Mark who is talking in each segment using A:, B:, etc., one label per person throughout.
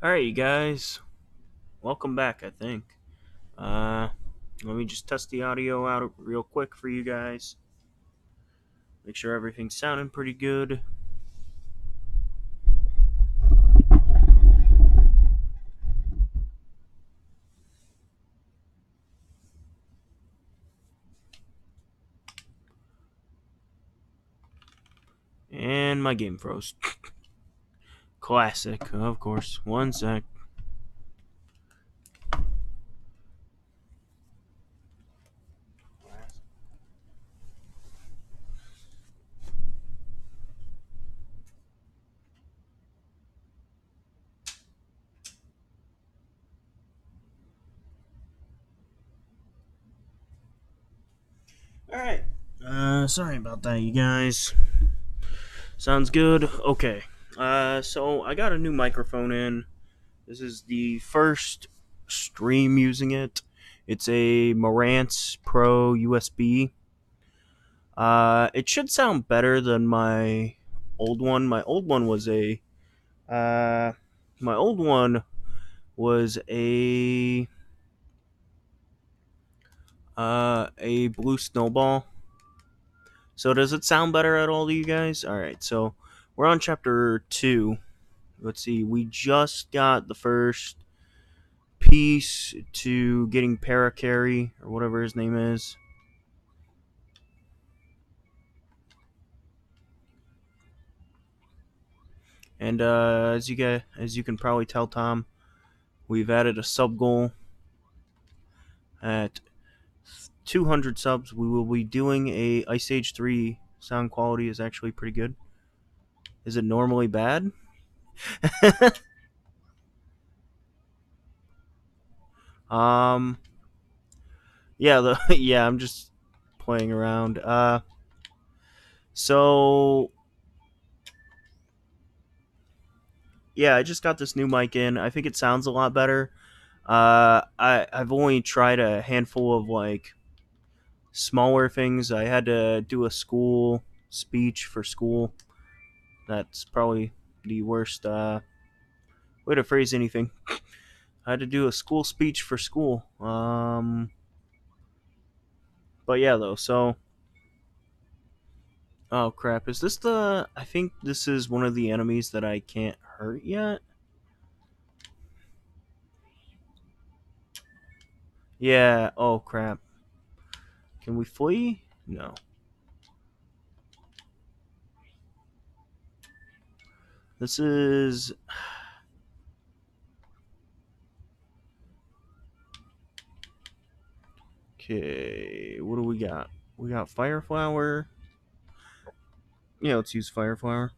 A: Alright, you guys. Welcome back, I think. Uh, Let me just test the audio out real quick for you guys. Make sure everything's sounding pretty good. And my game froze. Classic, of course. One sec. Alright. Sorry about that, you guys. Sounds good. Okay. So I got a new microphone in. This is the first stream using it. It's a Marantz Pro USB. It should sound better than my old one. Uh, my old one was a Blue Snowball. So does it sound better at all to you guys? All right, so we're on chapter 2. Let's see. We just got the first piece to getting Parakarry or whatever his name is. And as you can probably tell, Tom, we've added a sub goal at 200 subs. We will be doing a Ice Age 3. Sound quality is actually pretty good. Is it normally bad? um yeah, I'm just playing around. So yeah, I just got this new mic in. I think it sounds a lot better. I've only tried a handful of like smaller things. I had to do a school speech for school. That's probably the worst way to phrase anything. I had to do a school speech for school. But yeah, though. So, oh crap! Is this the? I think this is one of the enemies that I can't hurt yet. Yeah. Oh crap! Can we flee? No. This is. Okay. What do we got? We got Fire Flower. Yeah, let's use Fire Flower.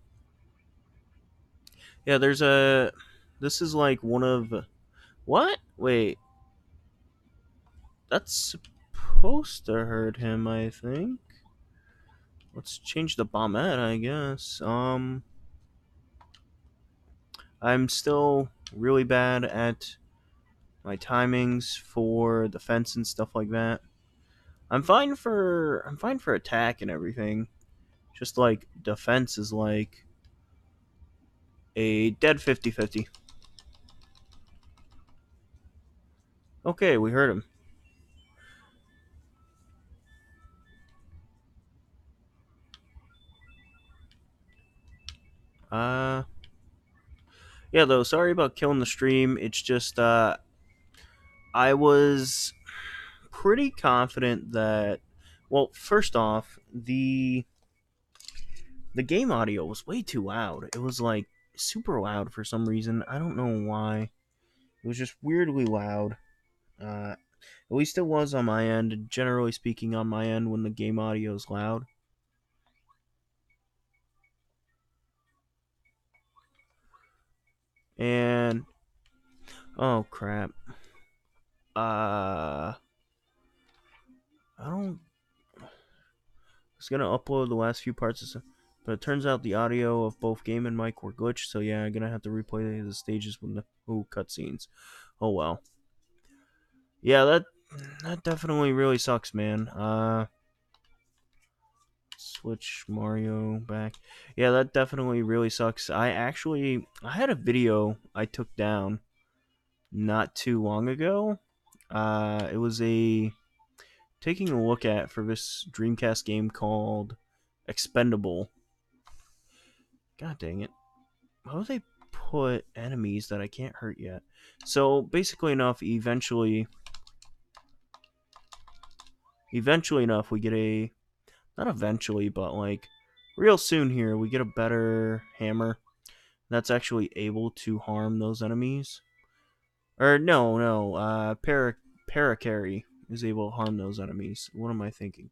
A: Yeah, there's a. This is like one of. What? Wait. That's supposed to hurt him, I think. Let's change the bombette, I guess. I'm still really bad at my timings for defense and stuff like that. I'm fine for attack and everything. Just like defense is like a dead 50-50. Okay, we heard him. Uh yeah, though, sorry about killing the stream. It's just I was pretty confident that, well, first off, the game audio was way too loud. It was like super loud for some reason. I don't know why. It was just weirdly loud. At least it was on my end. Generally speaking, on my end, when the game audio is loud. And oh crap. I don't. I was gonna upload the last few parts, but it turns out the audio of both game and mic were glitched. So yeah, I'm gonna have to replay the stages with no cutscenes. Oh well. Yeah, that definitely really sucks, man. switch Mario back. Yeah, that definitely really sucks. I had a video I took down not too long ago. It was taking a look at for this Dreamcast game called Expendable. God dang it. How do they put enemies that I can't hurt yet? So basically eventually enough we get a, not eventually, but like real soon here, we get a better hammer that's actually able to harm those enemies. Or no, Parakarry is able to harm those enemies. What am I thinking?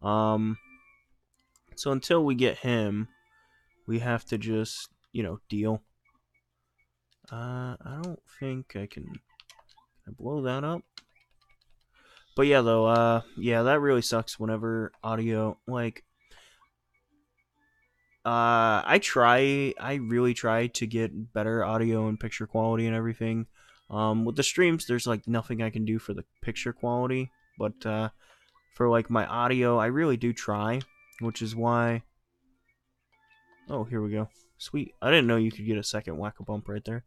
A: So until we get him, we have to just, deal. I don't think I can blow that up. But yeah, though, yeah, that really sucks whenever audio, like, I really try to get better audio and picture quality and everything. With the streams, there's like nothing I can do for the picture quality, but for like my audio, I really do try, which is why. Oh, here we go. Sweet. I didn't know you could get a second whack-a-bump right there.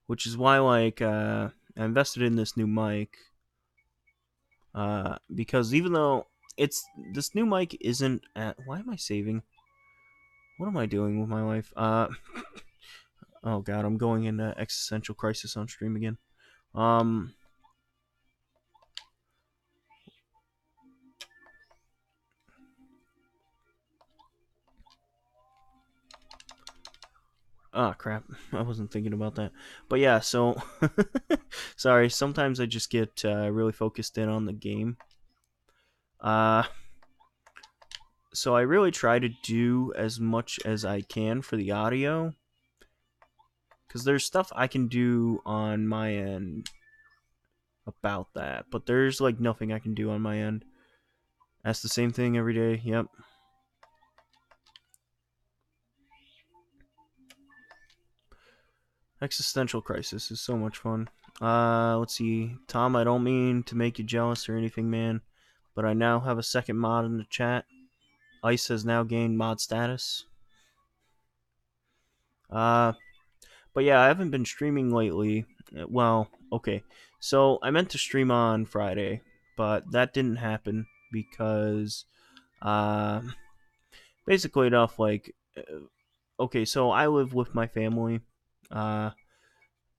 A: Which is why, like, I invested in this new mic. Because even though this new mic isn't at. Why am I saving? What am I doing with my life? Oh god, I'm going into existential crisis on stream again. Oh crap, I wasn't thinking about that. But yeah, so sorry. Sometimes I just get really focused in on the game. So I really try to do as much as I can for the audio, because there's stuff I can do on my end about that, but there's like nothing I can do on my end. That's the same thing every day. Yep. Existential crisis is so much fun. Let's see. Tom, I don't mean to make you jealous or anything, man, but I now have a second mod in the chat. Ice has now gained mod status. But yeah, I haven't been streaming lately. Well, okay. So I meant to stream on Friday, but that didn't happen because, basically enough, like, okay, so I live with my family,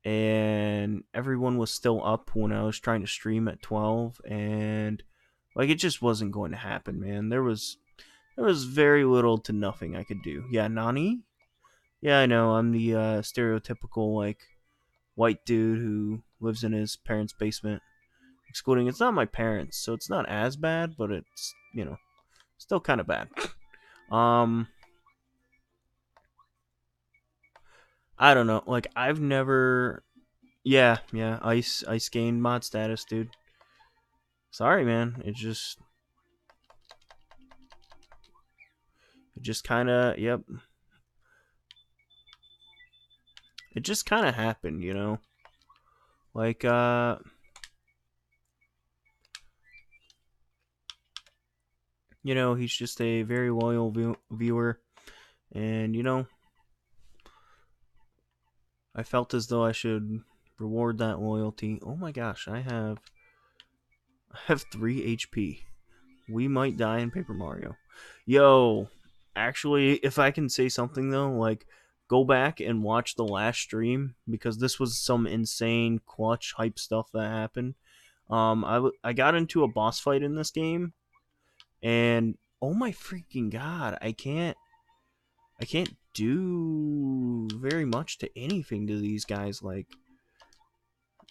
A: and everyone was still up when I was trying to stream at 12, and like it just wasn't going to happen, man. There was very little to nothing I could do. Yeah, Nani? Yeah, I know. I'm the stereotypical like white dude who lives in his parents' basement. Excluding it's not my parents, so it's not as bad, but it's, still kind of bad. I don't know. Like I've never. Yeah. Ice gained mod status, dude. Sorry, man. It just kind of. Yep. It just kind of happened, Like he's just a very loyal viewer, and I felt as though I should reward that loyalty. Oh my gosh, I have 3 HP. We might die in Paper Mario. Yo, actually, if I can say something though, like go back and watch the last stream because this was some insane clutch hype stuff that happened. I got into a boss fight in this game, and oh my freaking god, I can't do very much to anything to these guys, like.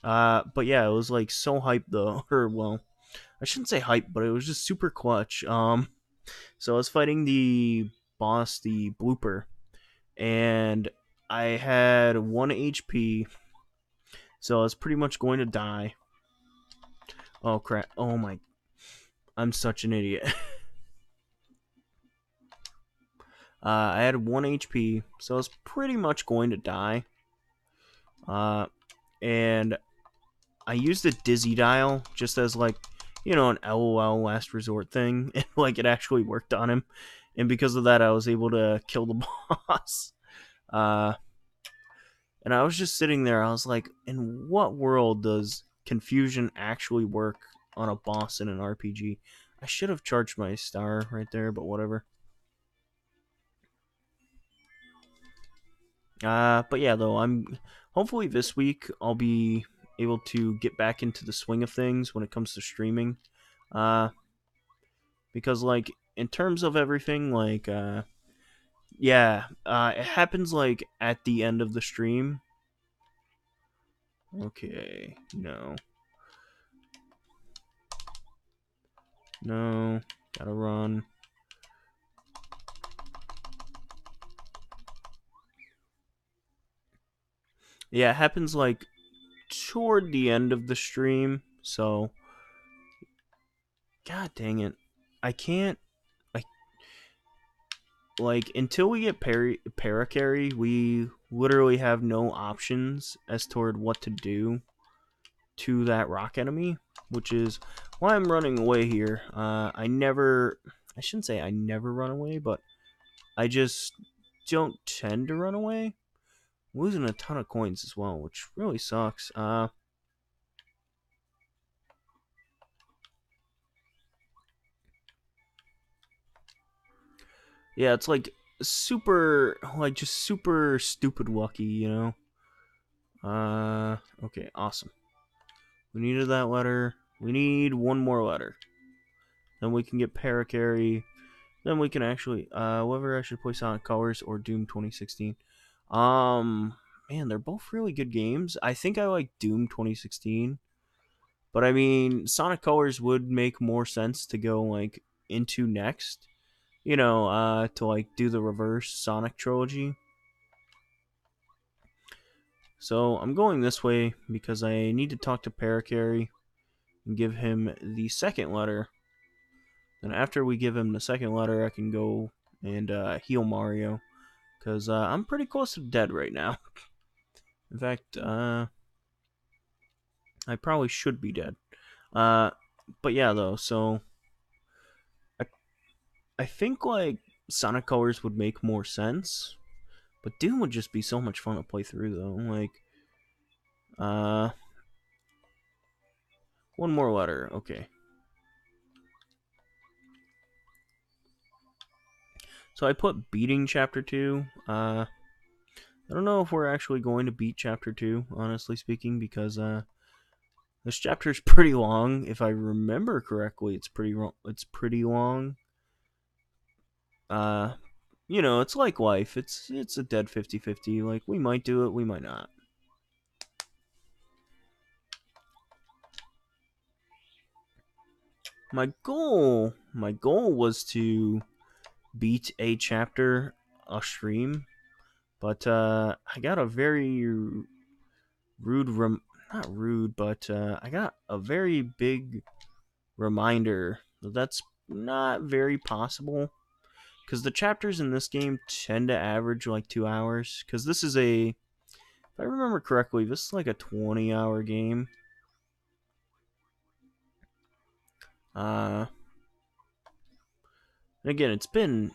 A: But yeah, it was like so hype though, or well, I shouldn't say hype, but it was just super clutch. So I was fighting the boss, the blooper, and I had 1 HP, so I was pretty much going to die. Oh crap! Oh my, I'm such an idiot. I had 1 HP, so I was pretty much going to die. And I used the dizzy dial just as like, an LOL last resort thing, and like it actually worked on him, and because of that, I was able to kill the boss. Uh, and I was just sitting there. I was like, in what world does confusion actually work on a boss in an RPG? I should have charged my star right there, but whatever. But yeah, though, I'm hopefully this week I'll be able to get back into the swing of things when it comes to streaming. Uh, because like in terms of everything, like yeah, it happens like at the end of the stream. Okay, no, no, gotta run. Yeah, it happens like toward the end of the stream. So, god dang it, I can't. I like until we get Paracarry, we literally have no options as toward what to do to that rock enemy, which is why I'm running away here. I shouldn't say I never run away, but I just don't tend to run away. I'm losing a ton of coins as well, which really sucks. Yeah, it's like just super stupid lucky. Okay, awesome. We needed that letter. We need one more letter. Then we can get Paracarry. Then we can actually, whether I should play Sonic Colors or Doom 2016. Man, they're both really good games. I think I like Doom 2016. But I mean, Sonic Colors would make more sense to go, like, into next. To, like, do the reverse Sonic trilogy. So I'm going this way because I need to talk to Paracarry and give him the second letter. Then after we give him the second letter, I can go and heal Mario. Because I'm pretty close to dead right now. In fact, I probably should be dead. But yeah, though, so I, I think, like, Sonic Colors would make more sense. But Doom would just be so much fun to play through, though. Like, uh, one more letter. Okay. So I put beating Chapter 2. I don't know if we're actually going to beat Chapter 2, honestly speaking, because this chapter is pretty long. If I remember correctly, it's pretty long. Uh, it's like life. It's a dead 50-50. Like, we might do it, we might not. My goal was to beat a chapter a stream, but I got a very rude not rude, but I got a very big reminder that that's not very possible because the chapters in this game tend to average like 2 hours. Because if I remember correctly, this is like a 20-hour game. And again, it's been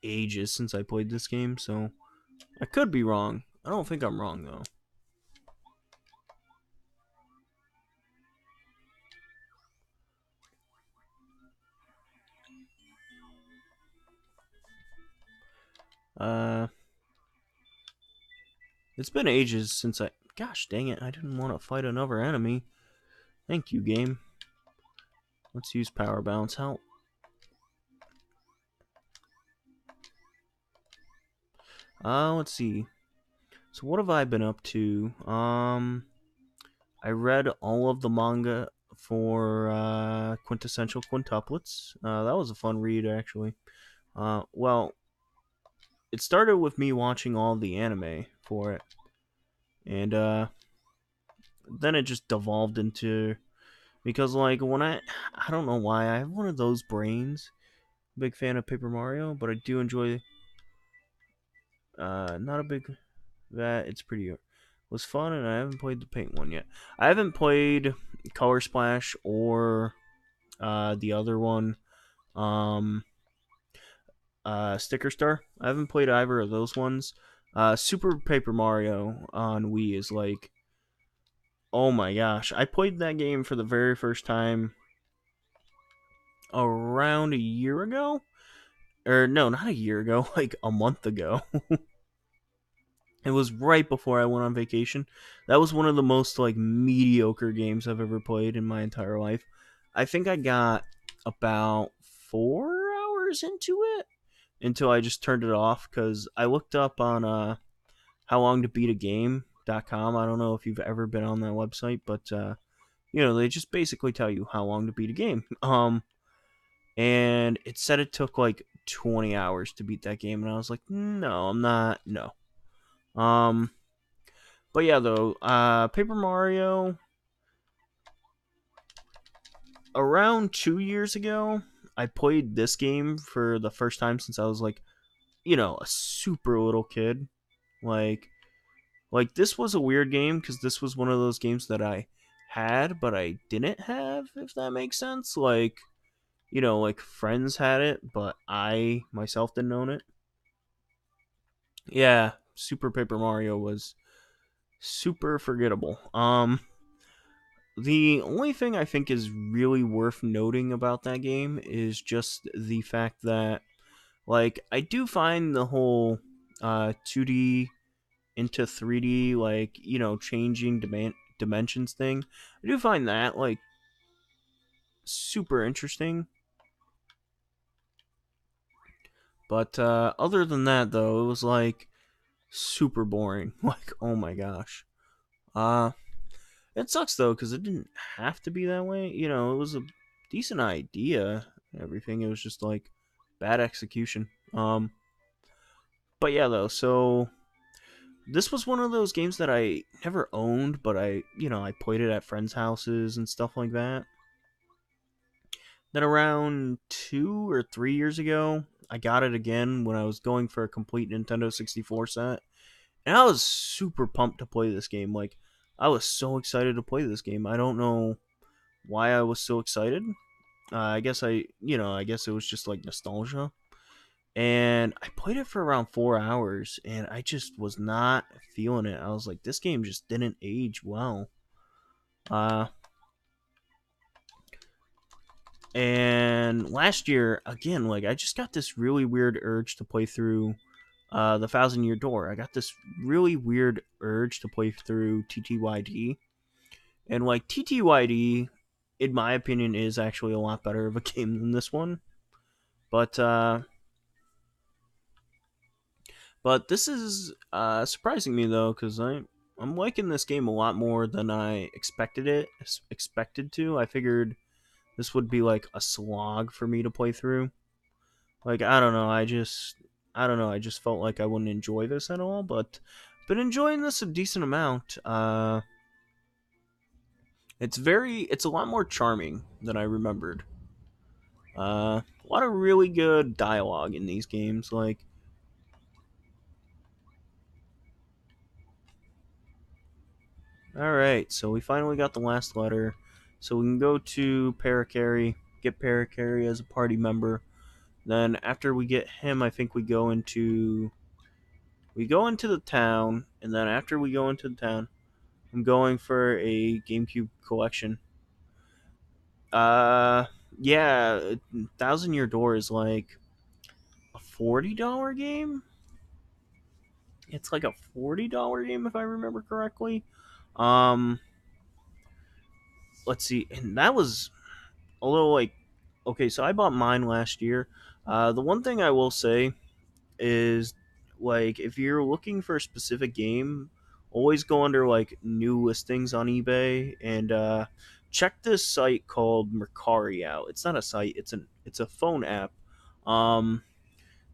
A: ages since I played this game, so I could be wrong. I don't think I'm wrong though. Uh, it's been ages since I. Gosh dang it! I didn't want to fight another enemy. Thank you, game. Let's use power bounce. Help. Let's see. So what have I been up to? I read all of the manga for Quintessential Quintuplets. That was a fun read, actually. Well, it started with me watching all the anime for it, and then it just devolved into because like I don't know why I have one of those brains. Big fan of Paper Mario, but I do enjoy not a big that it's pretty was fun, and I haven't played the paint one yet. I haven't played Color Splash or the other one, um, Sticker Star. I haven't played either of those ones. Super Paper Mario on Wii is like, oh my gosh! I played that game for the very first time around a year ago, or no, not a year ago, like a month ago. It was right before I went on vacation. That was one of the most like mediocre games I've ever played in my entire life. I think I got about 4 hours into it until I just turned it off because I looked up on how long to beat a game.com. I don't know if you've ever been on that website, but they just basically tell you how long to beat a game. And it said it took like 20 hours to beat that game, and I was like, no, I'm not. No. Um, but yeah, though, Paper Mario, around 2 years ago, I played this game for the first time since I was like, a super little kid. Like, like this was a weird game because this was one of those games that I had, but I didn't have, if that makes sense. Like, like friends had it, but I myself didn't own it. Yeah, Super Paper Mario was super forgettable. The only thing I think is really worth noting about that game is just the fact that, like, I do find the whole 2D into 3D, like, changing dimensions thing. I do find that, like, super interesting. But other than that, though, it was, like, super boring. Like, oh my gosh. Uh, It sucks though because it didn't have to be that way. It was a decent idea. And everything. It was just like bad execution. But yeah, though. So this was one of those games that I never owned, but I played it at friends' houses and stuff like that. Then around 2 or 3 years ago, I got it again when I was going for a complete Nintendo 64 set. And I was super pumped to play this game. Like, I was so excited to play this game. I don't know why I was so excited. I guess it was just like nostalgia. And I played it for around 4 hours, and I just was not feeling it. I was like, this game just didn't age well. Uh, and last year, again, like I just got this really weird urge to play through the Thousand Year Door. I got this really weird urge to play through TTYD, and like TTYD, in my opinion, is actually a lot better of a game than this one. But this is surprising me though, because I'm liking this game a lot more than I expected to. I figured this would be like a slog for me to play through. Like I don't know, I just felt like I wouldn't enjoy this at all, but been enjoying this a decent amount. It's a lot more charming than I remembered. A lot of really good dialogue in these games. Like, all right, so we finally got the last letter, so we can go to Parakarry, get Parakarry as a party member. Then after we get him, I think we go into the town, and then after we go into the town, I'm going for a GameCube collection. Uh, yeah, Thousand Year Door is like a $40 game. It's like a $40 game if I remember correctly. Um, let's see, and that was although like okay, so I bought mine last year. The one thing I will say is like if you're looking for a specific game, always go under like new listings on eBay and check this site called Mercari out. It's not a site, it's a phone app. Um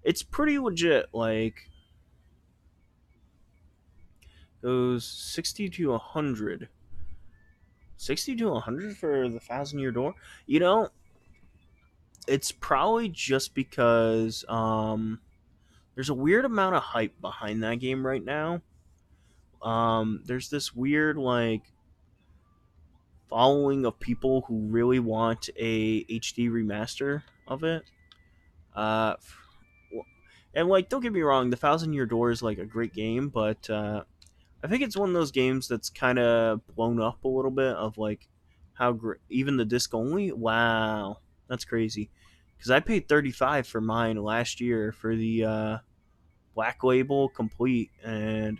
A: it's pretty legit. Like goes 60 to 100. 60 to 100 for the Thousand Year Door. You know, it's probably just because there's a weird amount of hype behind that game right now. There's this weird like following of people who really want a HD remaster of it. Uh, and like, don't get me wrong, the Thousand Year Door is like a great game, but I think it's one of those games that's kind of blown up a little bit. Of like how great, even the disc only. Wow, that's crazy. Because I paid 35 for mine last year for the Black Label complete, and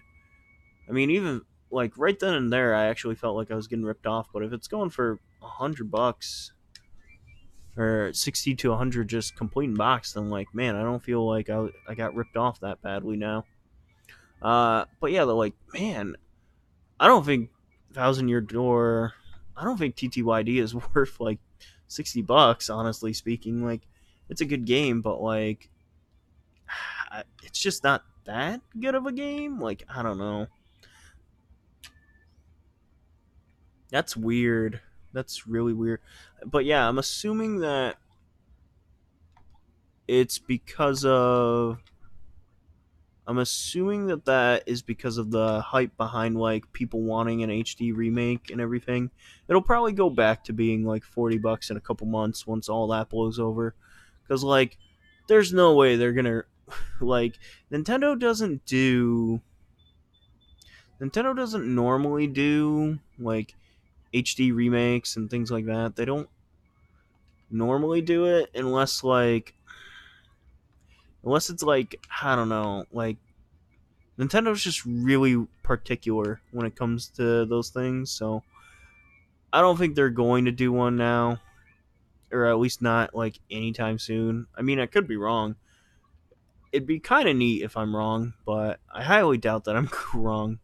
A: I mean, even like right then and there, I actually felt like I was getting ripped off. But if it's going for $100 or 60 to 100 just complete in box, then like, man, I don't feel like I got ripped off that badly now. But yeah, they're like, man, I don't think Thousand Year Door. I don't think TTYD is worth like $60. Honestly speaking, like, it's a good game, but like, it's just not that good of a game. Like, I don't know. That's weird. That's really weird. But yeah, I'm assuming that it's because of. I'm assuming that that is because of the hype behind like people wanting an HD remake and everything. It'll probably go back to being like $40 in a couple months once all that blows over. Cuz like there's no way they're going to like Nintendo doesn't normally do like HD remakes and things like that. They don't normally do it unless it's like I don't know, like Nintendo's just really particular when it comes to those things, so I don't think they're going to do one now, or at least not like anytime soon. I mean, I could be wrong. It'd be kind of neat if I'm wrong, but I highly doubt that I'm wrong.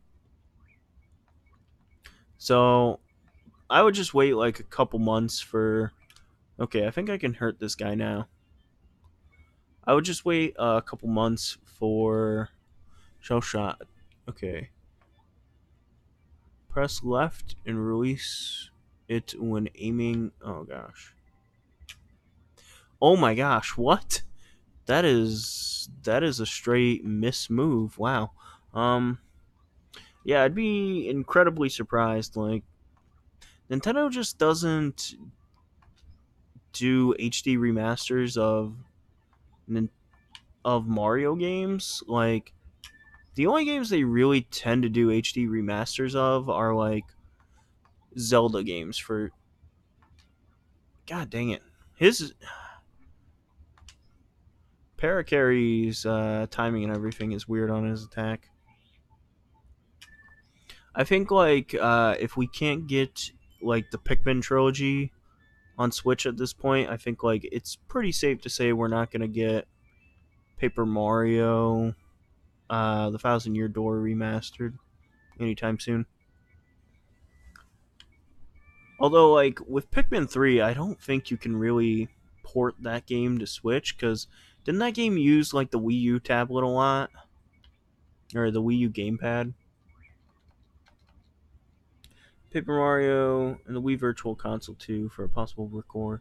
A: So I would just wait like a couple months for. Okay, I think I can hurt this guy now. I would just wait a couple months for shell shot. Okay. Press left and release it when aiming. Oh gosh. Oh my gosh, what? That is a straight miss move. Wow. Um yeah, I'd be incredibly surprised. Like Nintendo just doesn't do HD remasters of Mario games. Like the only games they really tend to do HD remasters of are like Zelda games for God dang it. His Parakarry's timing and everything is weird on his attack. I think like if we can't get like the Pikmin trilogy on Switch at this point, I think like it's pretty safe to say we're not gonna get Paper Mario, the Thousand Year Door remastered anytime soon. Although like with Pikmin 3, I don't think you can really port that game to Switch because didn't that game use like the Wii U tablet a lot or the Wii U gamepad? Paper Mario and the Wii Virtual Console 2 for a possible record.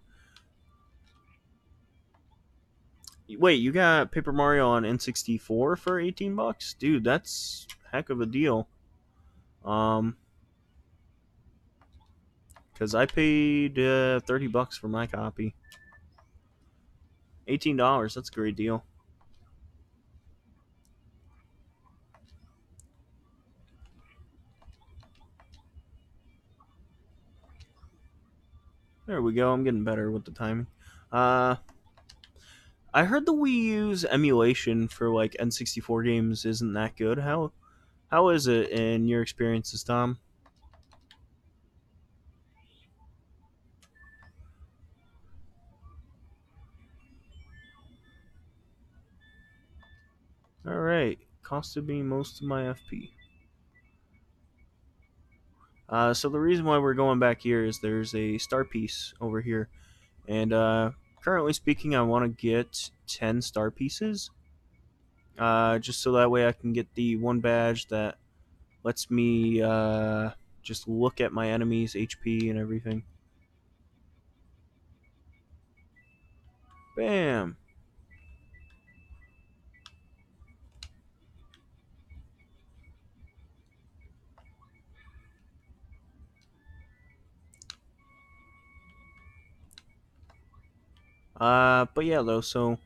A: Wait, you got Paper Mario on N64 for $18, dude? That's a heck of a deal. Um, because I paid $30 for my copy. $18. That's a great deal. There we go. I'm getting better with the timing. Uh, I heard the Wii U's emulation for like N64 games isn't that good. How is it in your experiences, Tom? All right, costed me most of my FP. So the reason why we're going back here is there's a star piece over here, and currently speaking, I want to get 10 star pieces, just so that way I can get the one badge that lets me just look at my enemy's HP and everything. Bam. But yeah, though, so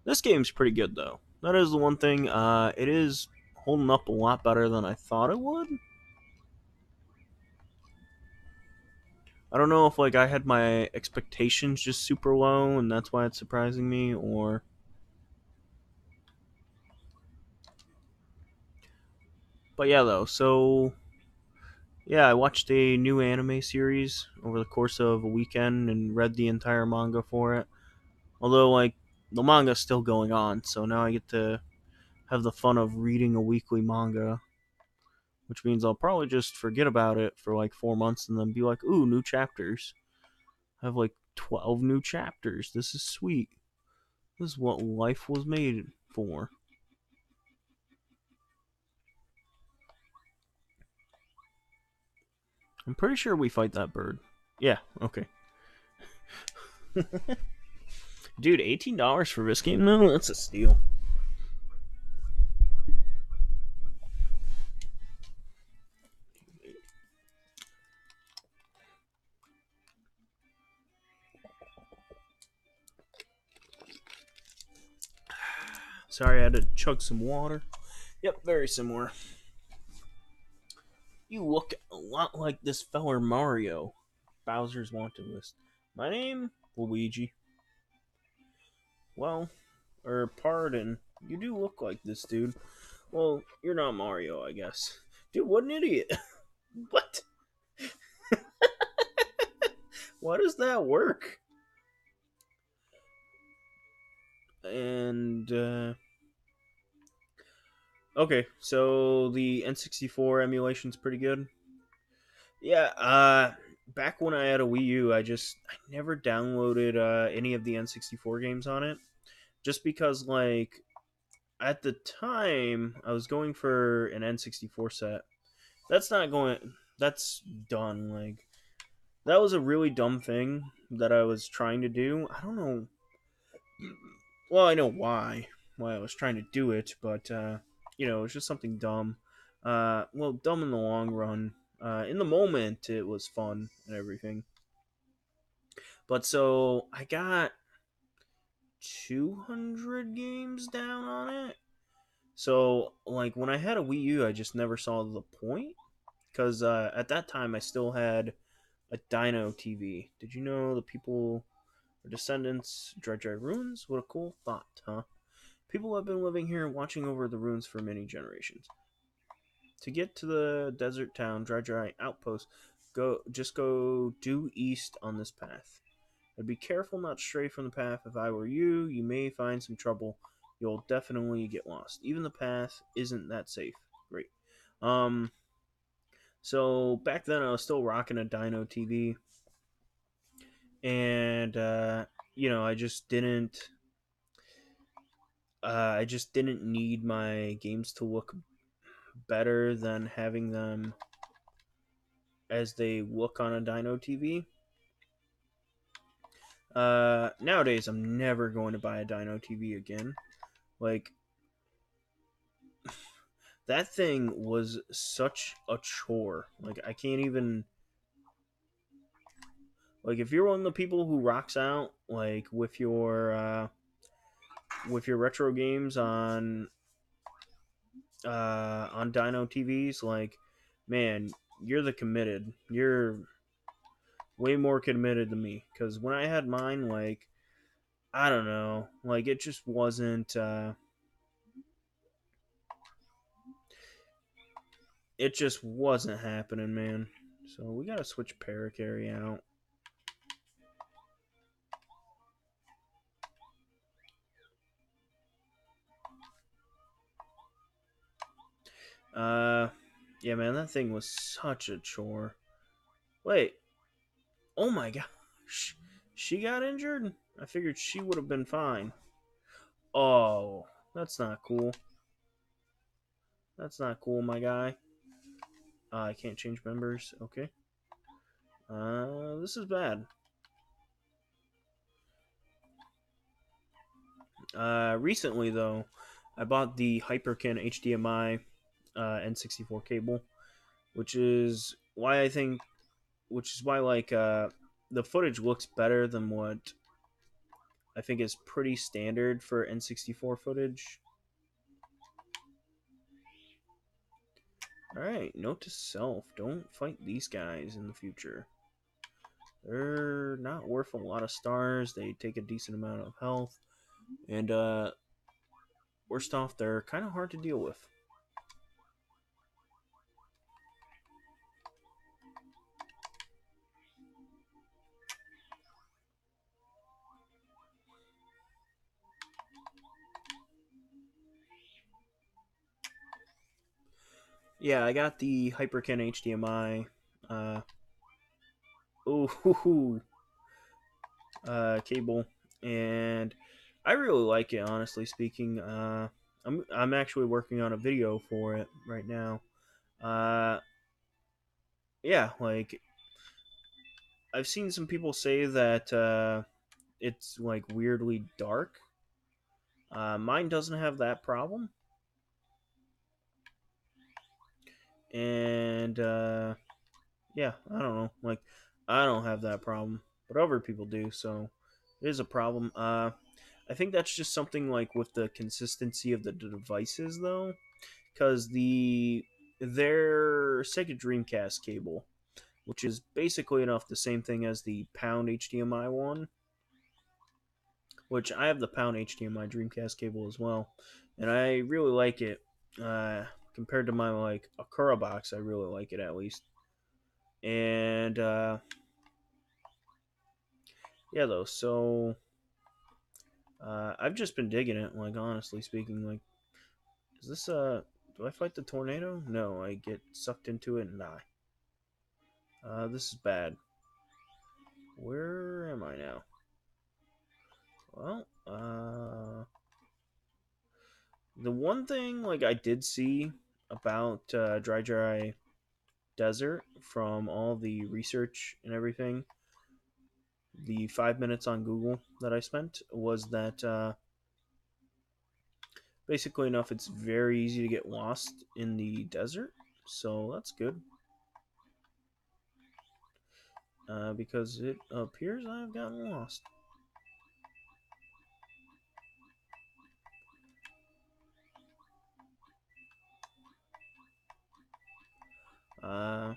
A: this game's pretty good, though. That is the one thing. It is holding up a lot better than I thought it would. I don't know if like I had my expectations just super low and that's why it's surprising me, or but yeah, though. So yeah, I watched a new anime series over the course of a weekend and read the entire manga for it. Although like the manga's still going on, so now I get to have the fun of reading a weekly manga, which means I'll probably just forget about it for like 4 months and then be like, ooh, new chapters. I have like 12 new chapters. This is sweet. This is what life was made for. I'm pretty sure we fight that bird. Yeah, okay. Dude, $18 for this game? No, that's a steal. Sorry, I had to chug some water. Yep, very similar. You look a lot like this feller Mario. Bowser's wanted list. My name? Luigi. Well, pardon. You do look like this dude. Well, you're not Mario, I guess. Dude, what an idiot. What? Why does that work? And, okay, so the N64 emulation's pretty good. Yeah, back when I had a Wii U, I never downloaded any of the N64 games on it, just because like at the time I was going for an N64 set. That's not going. That's done. Like that was a really dumb thing that I was trying to do. I don't know. Well, I know why I was trying to do it, but it was just something dumb. Well, dumb in the long run. In the moment, it was fun and everything. But so I got 200 games down on it. So like when I had a Wii U, I just never saw the point because at that time I still had a Dino TV. Did you know the people are descendants Dry Dry Ruins? What a cool thought, huh? People have been living here and watching over the ruins for many generations. To get to the desert town Dry Dry Outpost, go due east on this path. I'd be careful not to stray from the path. If I were you, you may find some trouble. You'll definitely get lost. Even the path isn't that safe. Great. Um, so back then I was still rocking a Dino TV, and I just didn't need my games to look better than having them as they look on a Dino TV. Nowadays, I'm never going to buy a Dino TV again. Like, that thing was such a chore. Like, I can't even. Like, if you're one of the people who rocks out, like, with your retro games on Dino TVs, like, man, you're the committed. You're way more committed than me. Because when I had mine, like, I don't know, like, it just wasn't. It just wasn't happening, man. So we gotta switch Parakarry out. Uh, yeah, man, that thing was such a chore. Wait, oh my gosh, she got injured? I figured she would have been fine. Oh, that's not cool. That's not cool, my guy. I can't change members. Okay. This is bad. Recently though, I bought the Hyperkin HDMI N64 cable, which is why I think, which is why like the footage looks better than what I think is pretty standard for N64 footage. Alright, note to self, don't fight these guys in the future. They're not worth a lot of stars, they take a decent amount of health, and worst off, they're kind of hard to deal with. Yeah, I got the Hyperkin HDMI. Ooh, cable, and I really like it. Honestly speaking, I'm actually working on a video for it right now. Uh, yeah, like I've seen some people say that it's like weirdly dark. Mine doesn't have that problem, and yeah, I don't know. Like I don't have that problem, but other people do, so it is a problem. I think that's just something like with the consistency of the devices, though, because their Sega Dreamcast cable, which is basically enough the same thing as the Pound HDMI one, which I have the Pound HDMI Dreamcast cable as well, and I really like it. Compared to my like Akura box, I really like it at least. And yeah, though, so I've just been digging it. Like honestly speaking, like is this do I fight the tornado? No, I get sucked into it and die. This is bad. Where am I now? Well, the one thing like I did see about Dry Desert from all the research and everything, the 5 minutes on Google that I spent was that basically enough, it's very easy to get lost in the desert, so that's good. Because it appears I've gotten lost. Uh,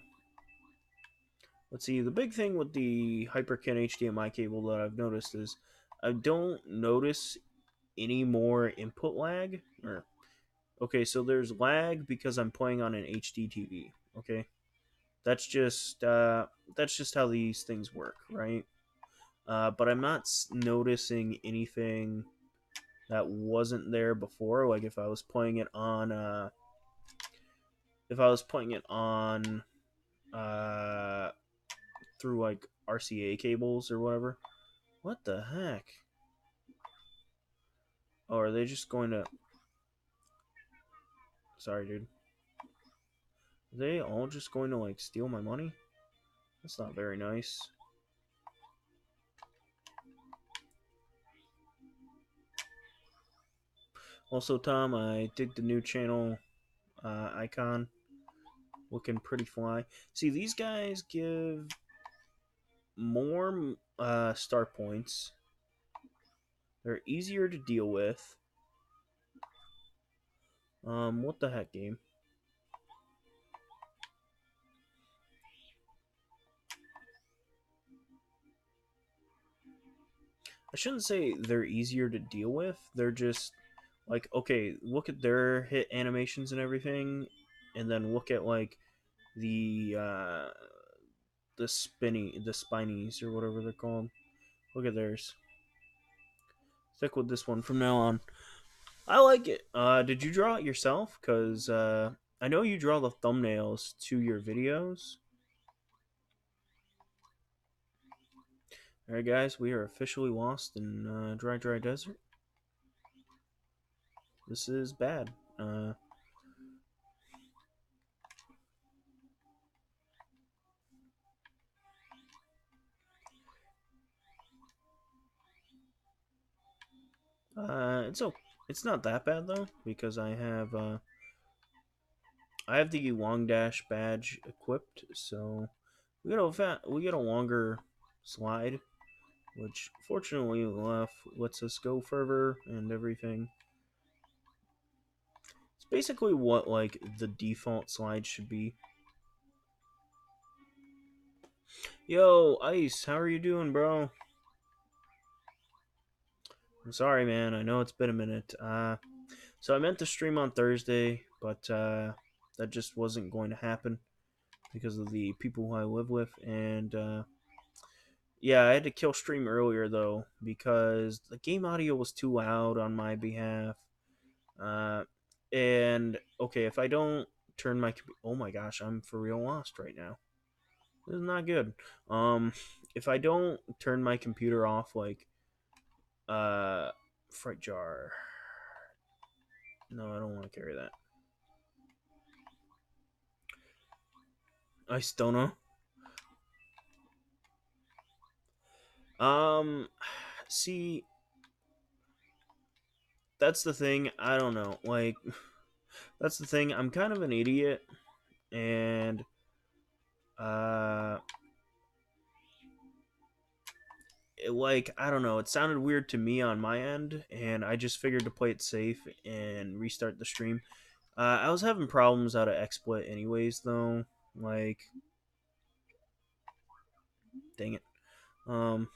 A: let's see. The big thing with the Hyperkin HDMI cable that I've noticed is I don't notice any more input lag. Or okay, so there's lag because I'm playing on an HD TV. Okay, that's just how these things work, right? But I'm not noticing anything that wasn't there before. Like if I was playing it on uh, through like RCA cables or whatever. What the heck? Oh, are they just going to? Sorry, dude. Are they all just going to like steal my money? That's not very nice. Also, Tom, I dig the new channel icon. Looking pretty fly. See, these guys give more star points. They're easier to deal with. What the heck, game? I shouldn't say they're easier to deal with. They're just like, okay, look at their hit animations and everything, and then look at like the the spinies or whatever they're called. Look at theirs. Stick with this one from now on. I like it. Did you draw it yourself? Cause I know you draw the thumbnails to your videos. All right, guys, we are officially lost in Dry Desert. This is bad. It's not that bad though because I have the long dash badge equipped, so we get a longer slide, which fortunately lets us go further and everything. It's basically what like the default slide should be. Yo, Ice, how are you doing, bro? I'm sorry, man. I know it's been a minute. So I meant to stream on Thursday, but that just wasn't going to happen because of the people who I live with, and yeah, I had to kill stream earlier though because the game audio was too loud on my behalf. Uh, and okay, if I don't turn my oh my gosh, I'm for real lost right now. This is not good. If I don't turn my computer off, like fright jar. No, I don't want to carry that. I still know. See, that's the thing. I don't know. Like, that's the thing. I'm kind of an idiot, and uh, like I don't know. It sounded weird to me on my end, and I just figured to play it safe and restart the stream. I was having problems out of XSplit anyways, though. Like, dang it. Um,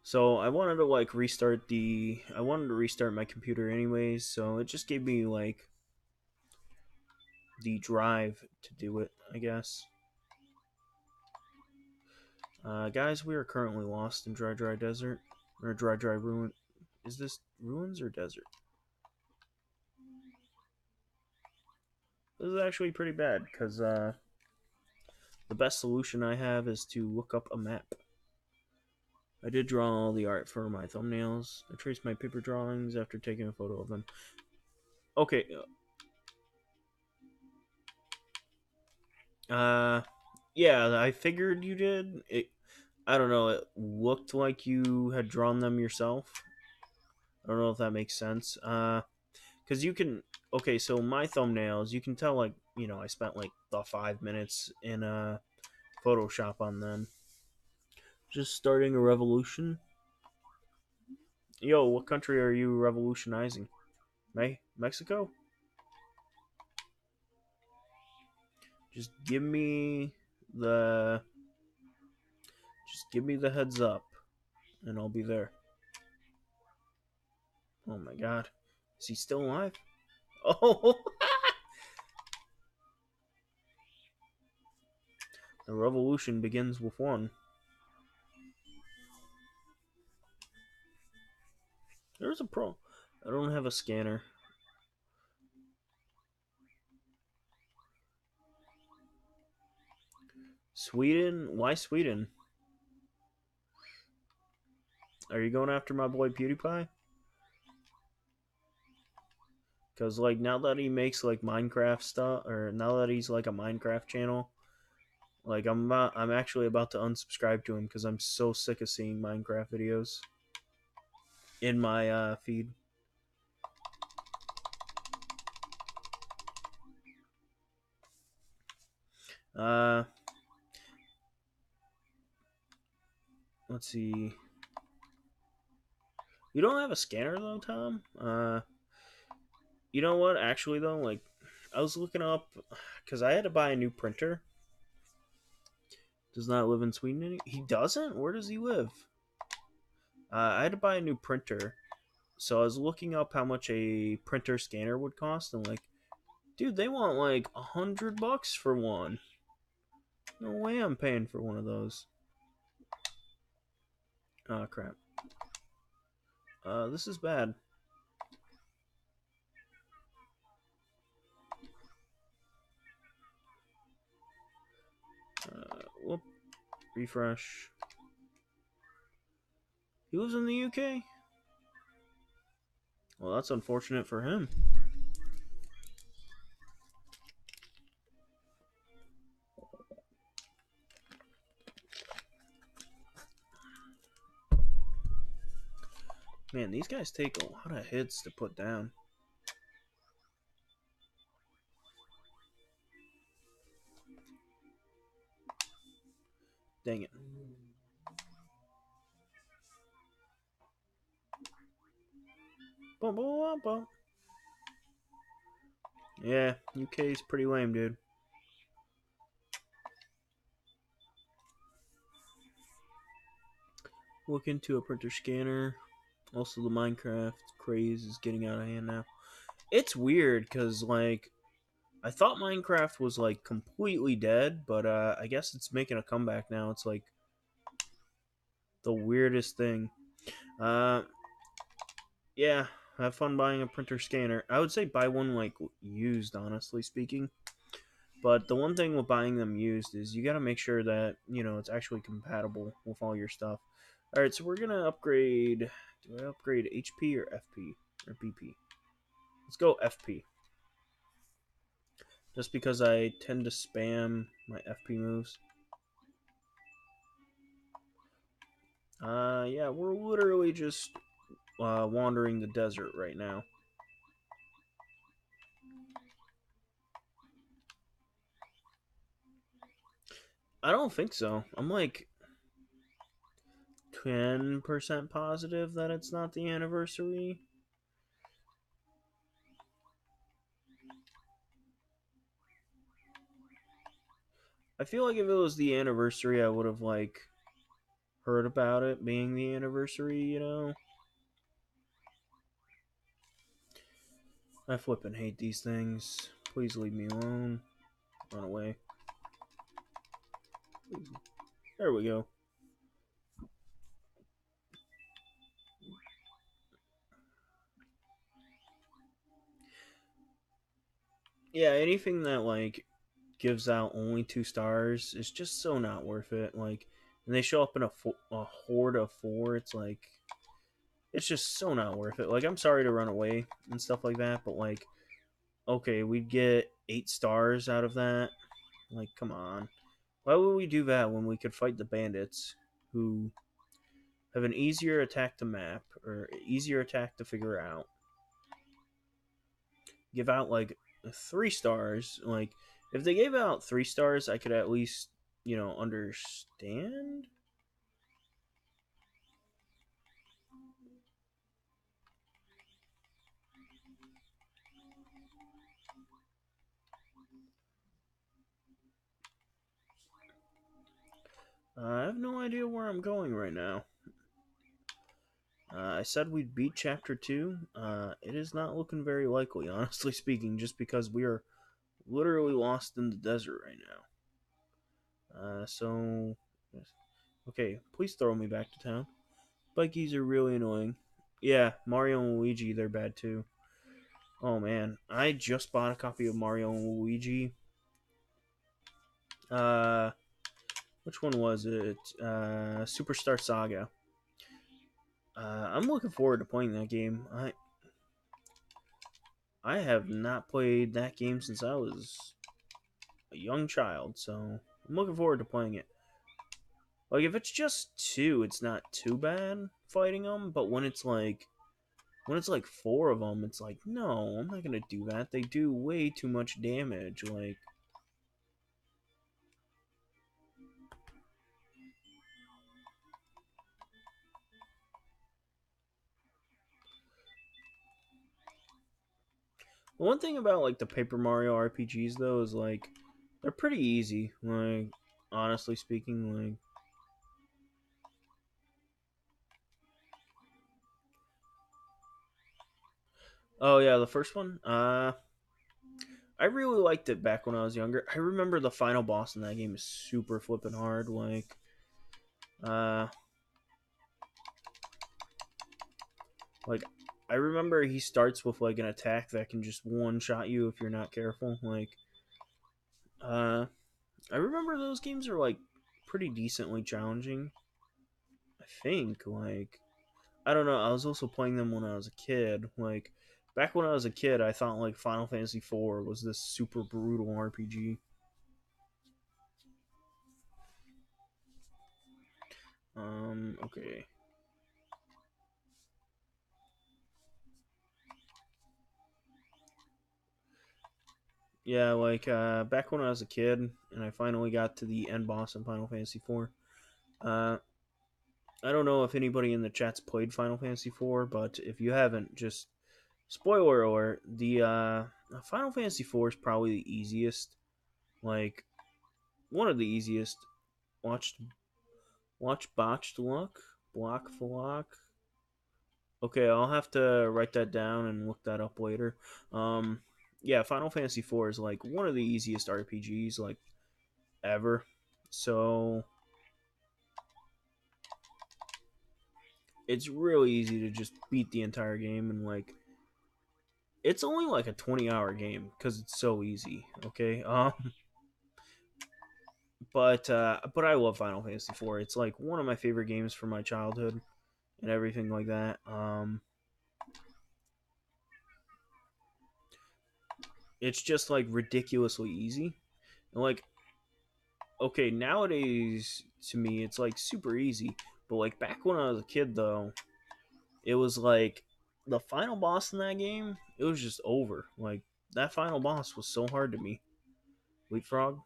A: so I wanted to like restart the. I wanted to restart my computer anyways, so it just gave me like the drive to do it, I guess. Guys, we are currently lost in Dry Dry Desert. Or Dry Dry Ruin. Is this ruins or desert? This is actually pretty bad, because the best solution I have is to look up a map. I did draw all the art for my thumbnails. I traced my paper drawings after taking a photo of them. Okay. Yeah, I figured you did. I don't know, it looked like you had drawn them yourself. I don't know if that makes sense. Because you can, okay, so my thumbnails, you can tell, like, I spent like the 5 minutes in Photoshop on them. Just starting a revolution. Yo, what country are you revolutionizing? Mexico? Just give me the heads up and I'll be there. Oh my god. Is he still alive? Oh. The revolution begins with one. There's a pro. I don't have a scanner. Sweden? Why Sweden? Are you going after my boy PewDiePie? Because, like, now that he makes, like, Minecraft stuff, or now that he's, like, a Minecraft channel, like, I'm actually about to unsubscribe to him because I'm so sick of seeing Minecraft videos in my feed. Let's see. You don't have a scanner though, Tom? You know what? Actually, though, like, I was looking up because I had to buy a new printer. Does not live in Sweden anymore. He doesn't? Where does he live? I had to buy a new printer, so I was looking up how much a printer scanner would cost, and like, dude, they want like $100 for one. No way I'm paying for one of those. Oh crap. This is bad. Whoop. Refresh. He lives in the UK? Well, that's unfortunate for him. Man, these guys take a lot of hits to put down. Dang it. Bum, bum, bum. Yeah, UK is pretty lame, dude. Look into a printer scanner. Also, the Minecraft craze is getting out of hand now. It's weird because, like, I thought Minecraft was, like, completely dead, but I guess it's making a comeback now. It's, like, the weirdest thing. Uh, yeah, have fun buying a printer scanner. I would say buy one, like, used, honestly speaking. But the one thing with buying them used is you got to make sure that, it's actually compatible with all your stuff. All right, so we're going to upgrade. Do I upgrade HP or FP or BP? Let's go FP. Just because I tend to spam my FP moves. Yeah, we're literally just wandering the desert right now. I don't think so. I'm like 10% positive that it's not the anniversary. I feel like if it was the anniversary, I would have, like, heard about it being the anniversary. I flippin' hate these things. Please leave me alone. Run away. There we go. Yeah, anything that, like, gives out only 2 stars is just so not worth it. Like, and they show up in a horde of 4. It's like, it's just so not worth it. Like, I'm sorry to run away and stuff like that, but, like, okay, we'd get 8 stars out of that. Like, come on. Why would we do that when we could fight the bandits who have an easier attack to map or easier attack to figure out? Give out like 3 stars. Like, if they gave out 3 stars, I could at least, understand. I have no idea where I'm going right now. I said we'd beat Chapter 2. It is not looking very likely, honestly speaking, just because we are literally lost in the desert right now. So. Okay, please throw me back to town. Bikies are really annoying. Yeah, Mario and Luigi, they're bad too. Oh man, I just bought a copy of Mario and Luigi. Uh, which one was it? Superstar Saga. I'm looking forward to playing that game. I have not played that game since I was a young child, so I'm looking forward to playing it. Like, if it's just 2, it's not too bad fighting them, but when it's like 4 of them, it's like, no, I'm not gonna do that. They do way too much damage. Like, the one thing about, like, the Paper Mario RPGs though is, like, they're pretty easy. Like, honestly speaking, like, oh yeah, the first one. I really liked it back when I was younger. I remember the final boss in that game is super flippin' hard. Uh, like I remember he starts with like an attack that can just one shot you if you're not careful. Uh, I remember those games are like pretty decently challenging. I think I don't know. I was also playing them when I was a kid. Like, back when I was a kid, I thought like Final Fantasy IV was this super brutal RPG. Okay. Yeah, back when I was a kid and I finally got to the end boss in Final Fantasy IV. Uh, I don't know if anybody in the chat's played Final Fantasy IV, but if you haven't, just spoiler alert: the Final Fantasy IV is probably the easiest, like one of the easiest. Watched watch botched luck, block for lock. Okay, I'll have to write that down and look that up later. Um, yeah, Final Fantasy IV is like one of the easiest RPGs like ever. So it's really easy to just beat the entire game and like it's only like a 20-hour game because it's so easy. Okay, but I love Final Fantasy IV. It's like one of my favorite games from my childhood and everything like that. It's just like ridiculously easy. And like okay, nowadays to me it's like super easy, but like back when I was a kid though, it was like the final boss in that game, it was just over. Like that final boss was so hard to me. Leapfrog.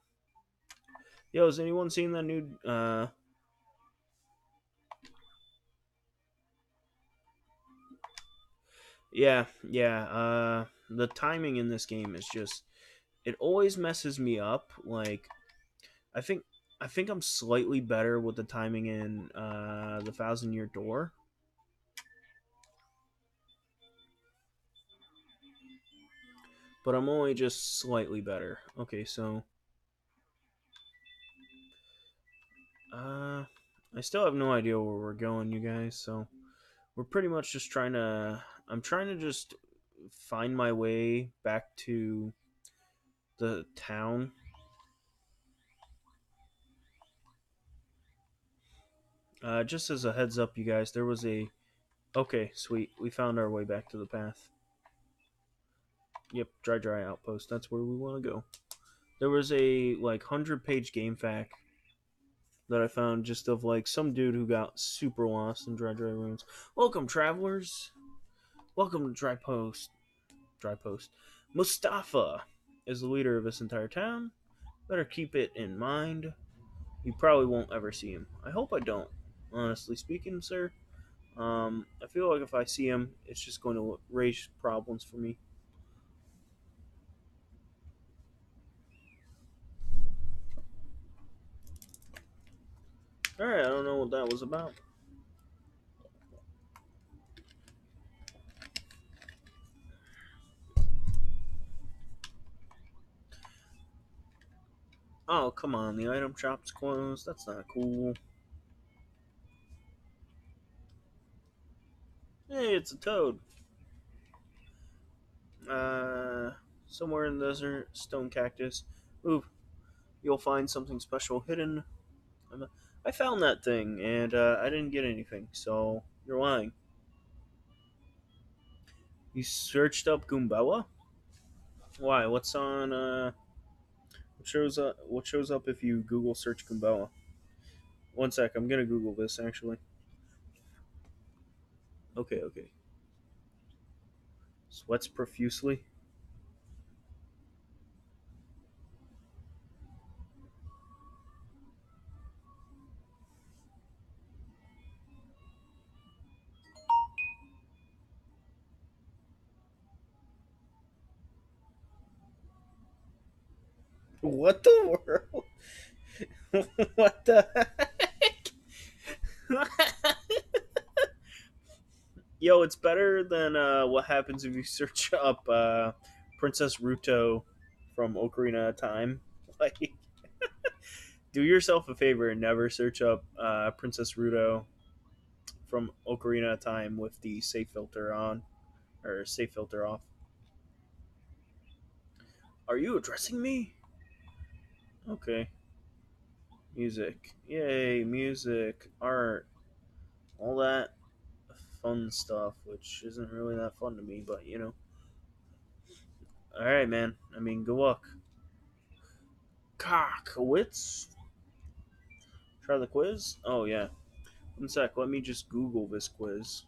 A: Yo, has anyone seen that new yeah, the timing in this game is just it always messes me up. Like I think I think I'm slightly better with the timing in the Thousand Year Door, but I'm only just slightly better. Okay, so uh I still have no idea where we're going, you guys, so we're pretty much just trying to I'm trying to just find my way back to the town. Just as a heads up, you guys, there was a okay, sweet. We found our way back to the path. Yep, dry outpost. That's where we want to go. There was a like 100-page game fact that I found just of like some dude who got super lost in dry ruins. Welcome, travelers. Welcome to Dry Post. Dry Post. Mustafa is the leader of this entire town. Better keep it in mind. You probably won't ever see him. I hope I don't. Honestly speaking, sir. I feel like if I see him, it's just going to raise problems for me. All right, I don't know what that was about. Oh, come on, the item shop's closed. That's not cool. Hey, it's a toad. Uh, somewhere in the desert, stone cactus. Ooh, you'll find something special hidden. I found that thing, and I didn't get anything, so you're lying. You searched up Goombella? Why? What's on? What shows up? What shows up if you Google search Goombella? One sec, I'm gonna Google this actually. Okay, okay. Sweats profusely. What the world? What the heck? Yo, it's better than what happens if you search up Princess Ruto from Ocarina of Time. Like, do yourself a favor and never search up Princess Ruto from Ocarina of Time with the safe filter on or safe filter off. Are you addressing me? Okay. Music. Yay, music, art, all that fun stuff, which isn't really that fun to me, but you know. Alright, man. I mean, good luck. Cockowitz? Try the quiz? Oh, yeah. One sec, let me just Google this quiz.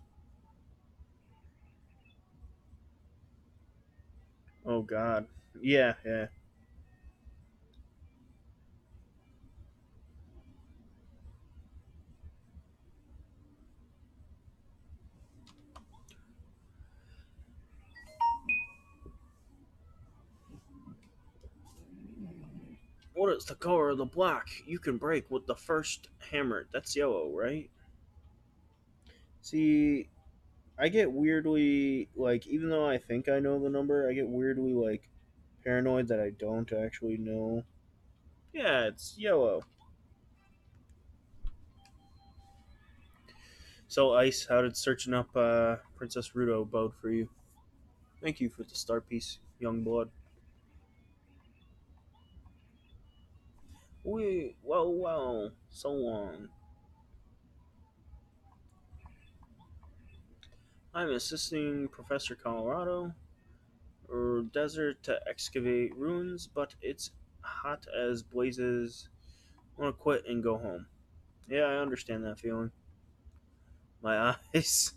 A: Oh, God. Yeah, yeah. What is the color of the block you can break with the first hammer? That's yellow, right? See, I get weirdly, like, even though I think I know the number, I get weirdly, like, paranoid that I don't actually know. Yeah, it's yellow. So, Ice, how did searching up Princess Ruto bode for you? Thank you for the star piece, young blood. Wait, well, so long. I'm assisting Professor Colorado or desert to excavate ruins, but it's hot as blazes. I want to quit and go home. Yeah, I understand that feeling. My eyes.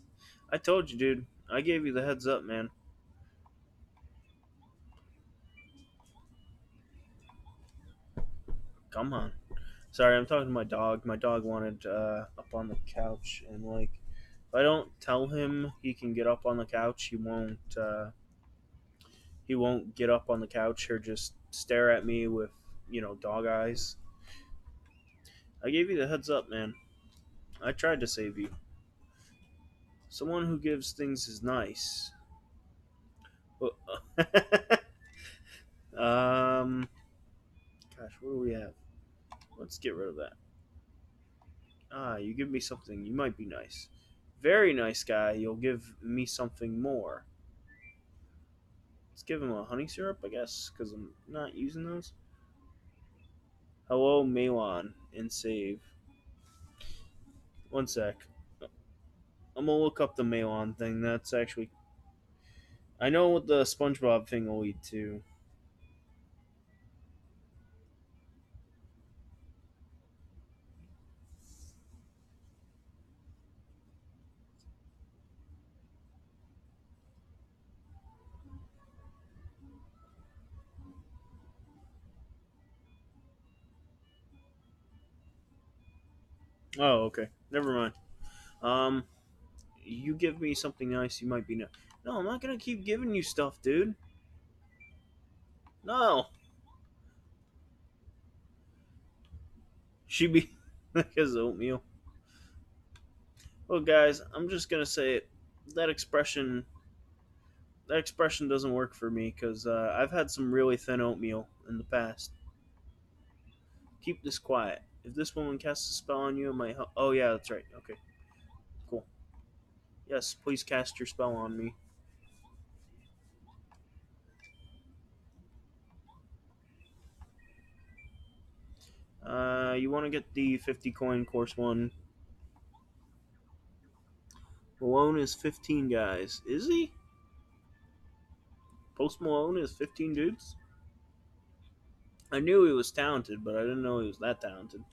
A: I told you, dude. I gave you the heads up, man. Come on. Sorry, I'm talking to my dog. My dog wanted up on the couch, and like, if I don't tell him he can get up on the couch, he won't. He won't get up on the couch or just stare at me with, dog eyes. I gave you the heads up, man. I tried to save you. Someone who gives things is nice. um, gosh, what do we have? Let's get rid of that. Ah, you give me something. You might be nice. Very nice guy. You'll give me something more. Let's give him a honey syrup, I guess, because I'm not using those. Hello, Melon, and save. One sec. I'm gonna look up the Melon thing. That's actually. I know what the SpongeBob thing will lead to. Oh, okay. Never mind. Um, you give me something nice, you might be nice. No, I'm not gonna keep giving you stuff, dude. No. She be like his oatmeal. Well, guys, I'm just gonna say it. That expression, that expression doesn't work for me because I've had some really thin oatmeal in the past. Keep this quiet. If this woman casts a spell on you, it might help. Oh yeah, that's right. Okay, cool. Yes, please cast your spell on me. You want to get the 50 coin course one. Malone is 15 guys. Is he? Post Malone is 15 dudes? I knew he was talented, but I didn't know he was that talented.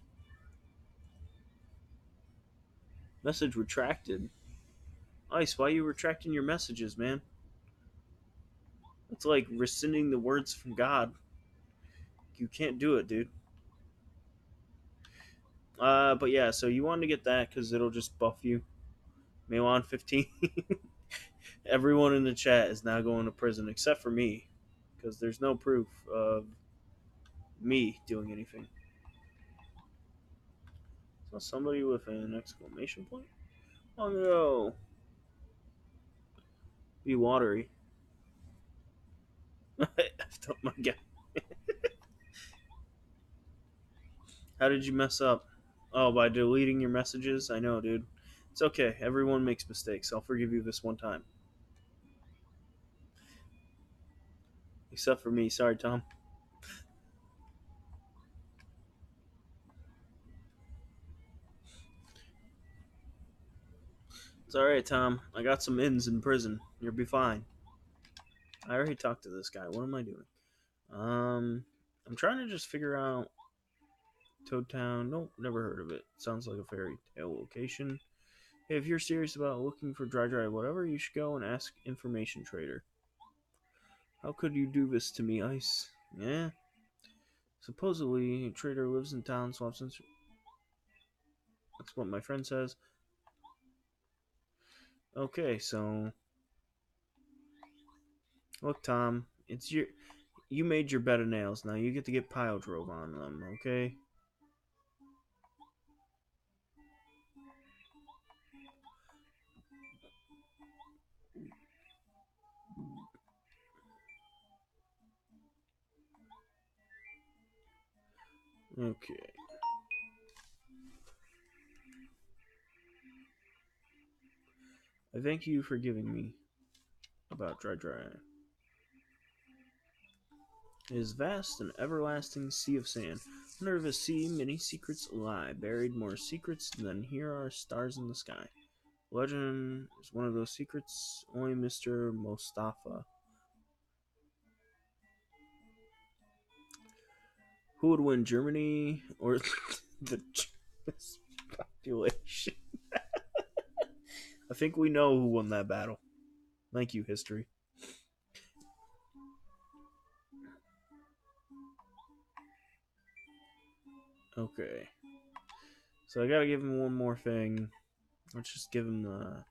A: Message retracted. Ice, why are you retracting your messages, man? It's like rescinding the words from God. You can't do it, dude. But yeah, so you want to get that because it'll just buff you. Milan 15. Everyone in the chat is now going to prison except for me because there's no proof of me doing anything. So somebody with an exclamation point? Oh no. Be watery. I've my guy. How did you mess up? Oh, by deleting your messages? I know, dude. It's okay. Everyone makes mistakes. I'll forgive you this one time. Except for me. Sorry, Tom. It's alright, Tom. I got some ins in prison. You'll be fine. I already talked to this guy. What am I doing? I'm trying to just figure out Toad Town. Nope, never heard of it. Sounds like a fairy tale location. Hey, if you're serious about looking for dry whatever, you should go and ask Information Trader. How could you do this to me, Ice? Yeah. Supposedly, a trader lives in town, swaps. That's what my friend says. Okay, so look, Tom, you made your bed of nails. Now you get to get pile drove on them, okay? Okay. I thank you for giving me about Dry Dry. It is vast and everlasting sea of sand. Under the sea, many secrets lie, buried more secrets than here are stars in the sky. Legend is one of those secrets only Mr. Mostafa. Who would win, Germany or the Jewish population? I think we know who won that battle. Thank you, history. Okay. So I gotta give him one more thing. Let's just give him the...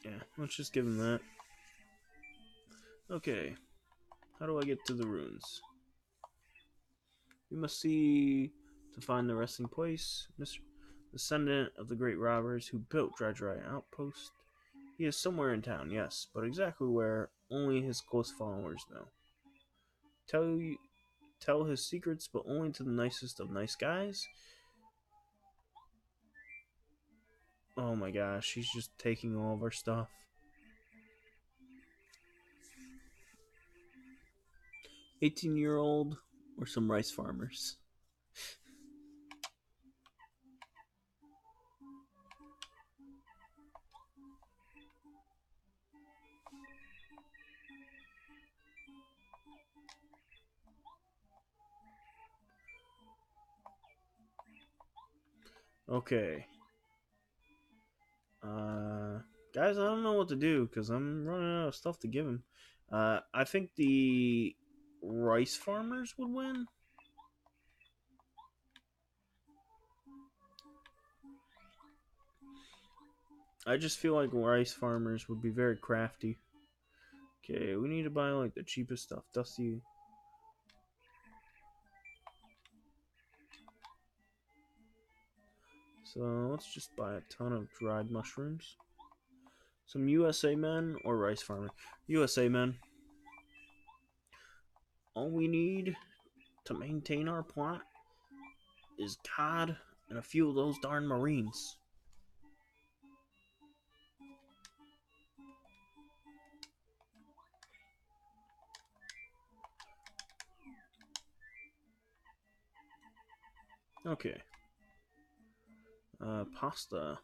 A: Yeah, let's just give him that. Okay. How do I get to the ruins? We must see to find the resting place. Mr. Descendant of the great robbers who built Dry Dry Outpost. He is somewhere in town, yes, but exactly where only his close followers know. Tell his secrets, but only to the nicest of nice guys. Oh my gosh, she's just taking all of our stuff. 18-year-old or some rice farmers. Okay. Guys, I don't know what to do because I'm running out of stuff to give him. I think the rice farmers would win. I just feel like rice farmers would be very crafty. Okay, we need to buy like the cheapest stuff. Dusty. So let's just buy a ton of dried mushrooms. Some USA men or rice farmer. USA men. All we need to maintain our plot is God and a few of those darn Marines. Okay. Pasta.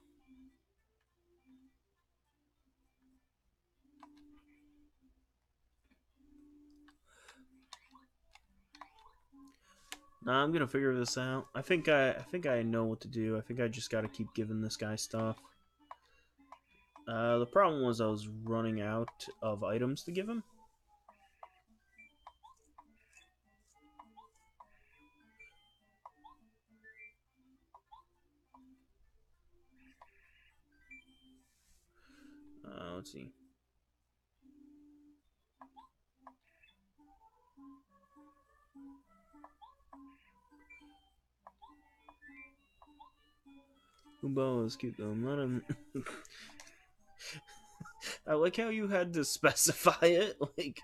A: Nah, I'm gonna figure this out. I think I know what to do. I think I just gotta keep giving this guy stuff. The problem was I was running out of items to give him. Let's see. Umbo is cute though. Let him. I like how you had to specify it. Like,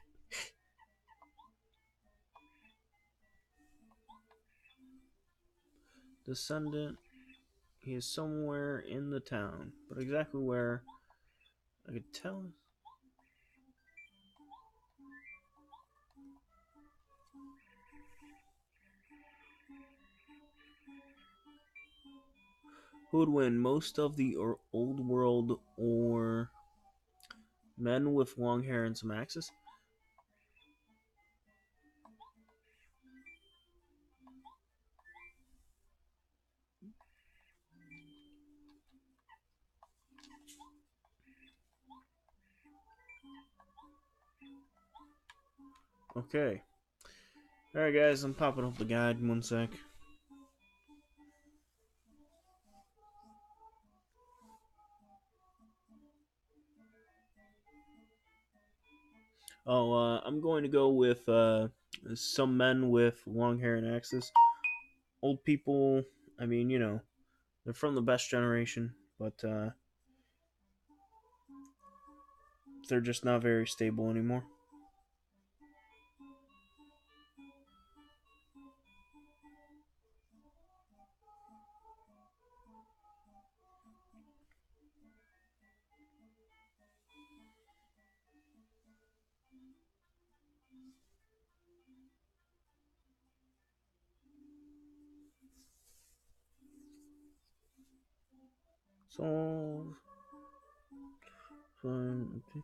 A: descendant. He is somewhere in the town, but exactly where I could tell. Who would win, most of the old world or men with long hair and some axes? Okay. Alright, guys, I'm popping up the guide in 1 sec. Oh, I'm going to go with some men with long hair and axes. Old people, I mean, they're from the best generation, but they're just not very stable anymore. So, okay.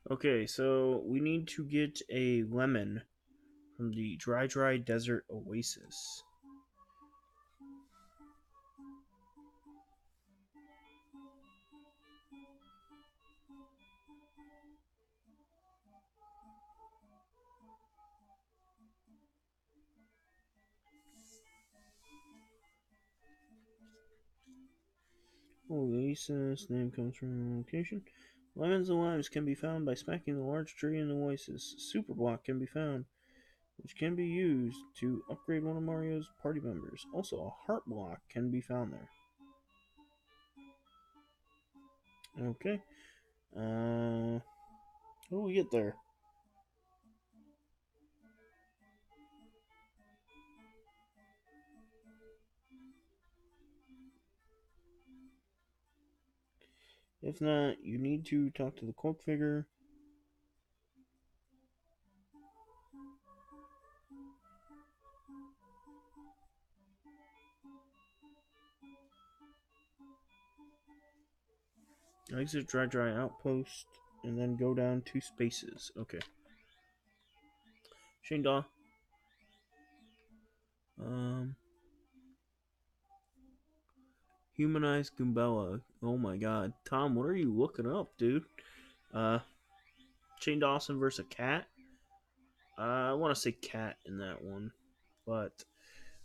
A: Okay, so we need to get a lemon from the Dry Desert Oasis. Oasis name comes from the location. Lemons and limes can be found by smacking the large tree in the oasis. Super block can be found, which can be used to upgrade one of Mario's party members. Also, a heart block can be found there. Okay. What do we get there? If not, you need to talk to the cloak figure. Exit Dry Outpost, and then go down 2 spaces. Okay. Shane Daw. Um, Humanized Goombella. Oh my god. Tom, what are you looking up, dude? Uh, Shane Dawson versus a cat? I want to say cat in that one. But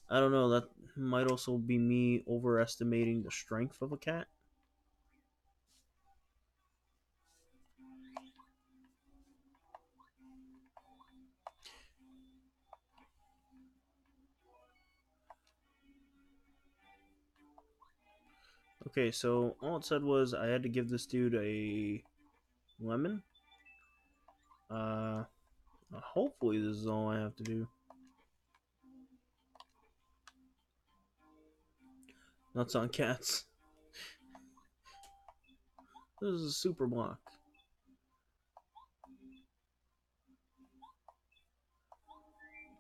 A: I don't know. That might also be me overestimating the strength of a cat. Okay, so all it said was I had to give this dude a lemon. Uh, Hopefully this is all I have to do. Nuts on cats. This is a super block.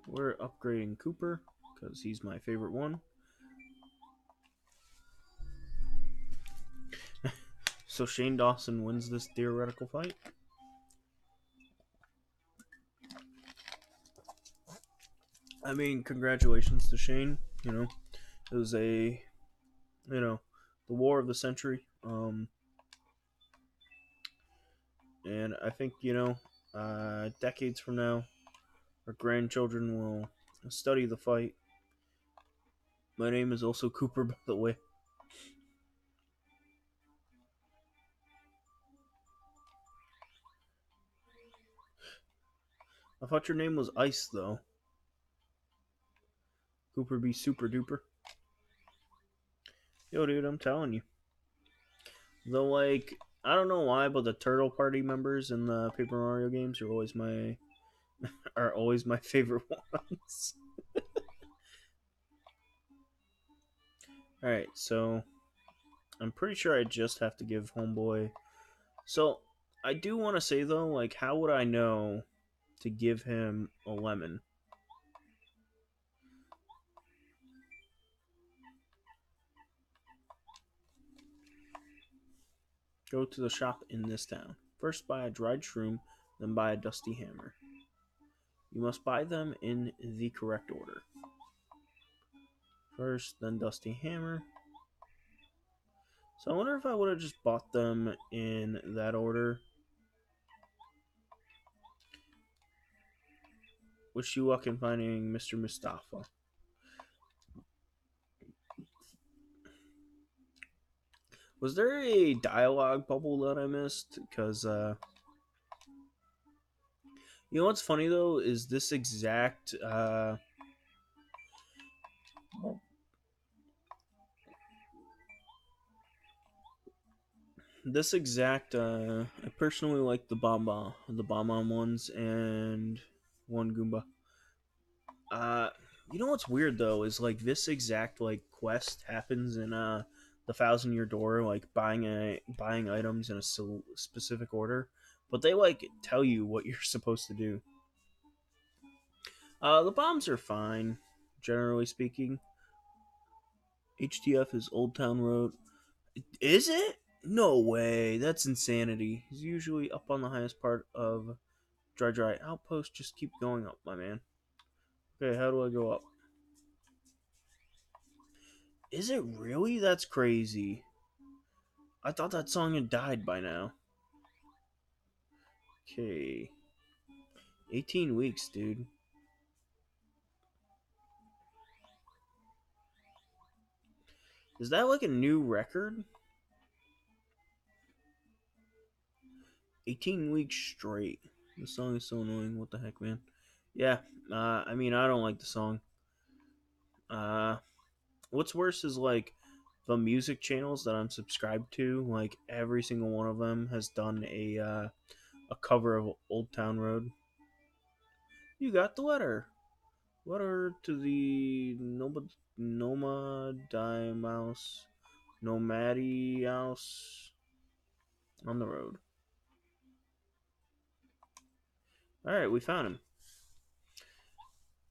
A: We're upgrading Cooper because he's my favorite one. So Shane Dawson wins this theoretical fight. I mean, congratulations to Shane. It was the war of the century. And I think decades from now, our grandchildren will study the fight. My name is also Cooper, by the way. I thought your name was Ice, though. Cooper be super duper. Yo, dude, I'm telling you. Though, like, I don't know why, but the Turtle Party members in the Paper Mario games are always my favorite ones. All right, so I'm pretty sure I just have to give Homeboy. So I do want to say though, like, how would I know to give him a lemon? Go to the shop in this town. First buy a dried shroom, then buy a dusty hammer. You must buy them in the correct order. First, then dusty hammer. So I wonder if I would have just bought them in that order. Wish you luck in finding Mr. Mustafa. Was there a dialogue bubble that I missed? Because, you know what's funny though is I personally like the Bomb ones, and one Goomba. Uh, you know what's weird though is like this exact like quest happens in the Thousand Year Door, like buying items in a specific order, but they like tell you what you're supposed to do. The bombs are fine, generally speaking. HTF is Old Town Road. Is it? No way. That's insanity. He's usually up on the highest part of Dry Outpost. Just keep going up, my man. Okay, how do I go up? Is it really? That's crazy. I thought that song had died by now. Okay. 18 weeks, dude. Is that like a new record? 18 weeks straight. The song is so annoying. What the heck, man? Yeah, I mean, I don't like the song. Uh, what's worse is like the music channels that I'm subscribed to. Like every single one of them has done a cover of Old Town Road. You got the letter. Letter to the Nomadimaus Nomadiaus on the road. Alright, we found him.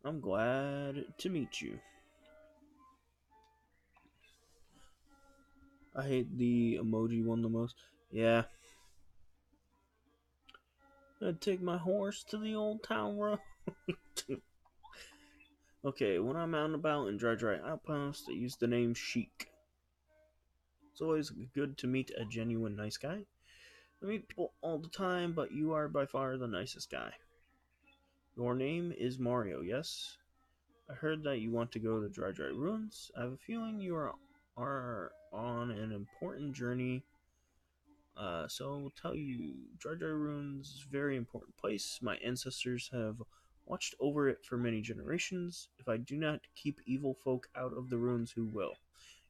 A: I'm glad to meet you. I hate the emoji one the most. Yeah. I'd take my horse to the old town road. Okay, when I'm out and about in Dry Outpost, I use the name Sheik. It's always good to meet a genuine nice guy. I meet people all the time, but you are by far the nicest guy. Your name is Mario, yes? I heard that you want to go to Dry Ruins. I have a feeling you are on an important journey. So I will tell you, Dry Ruins is a very important place. My ancestors have watched over it for many generations. If I do not keep evil folk out of the ruins, who will?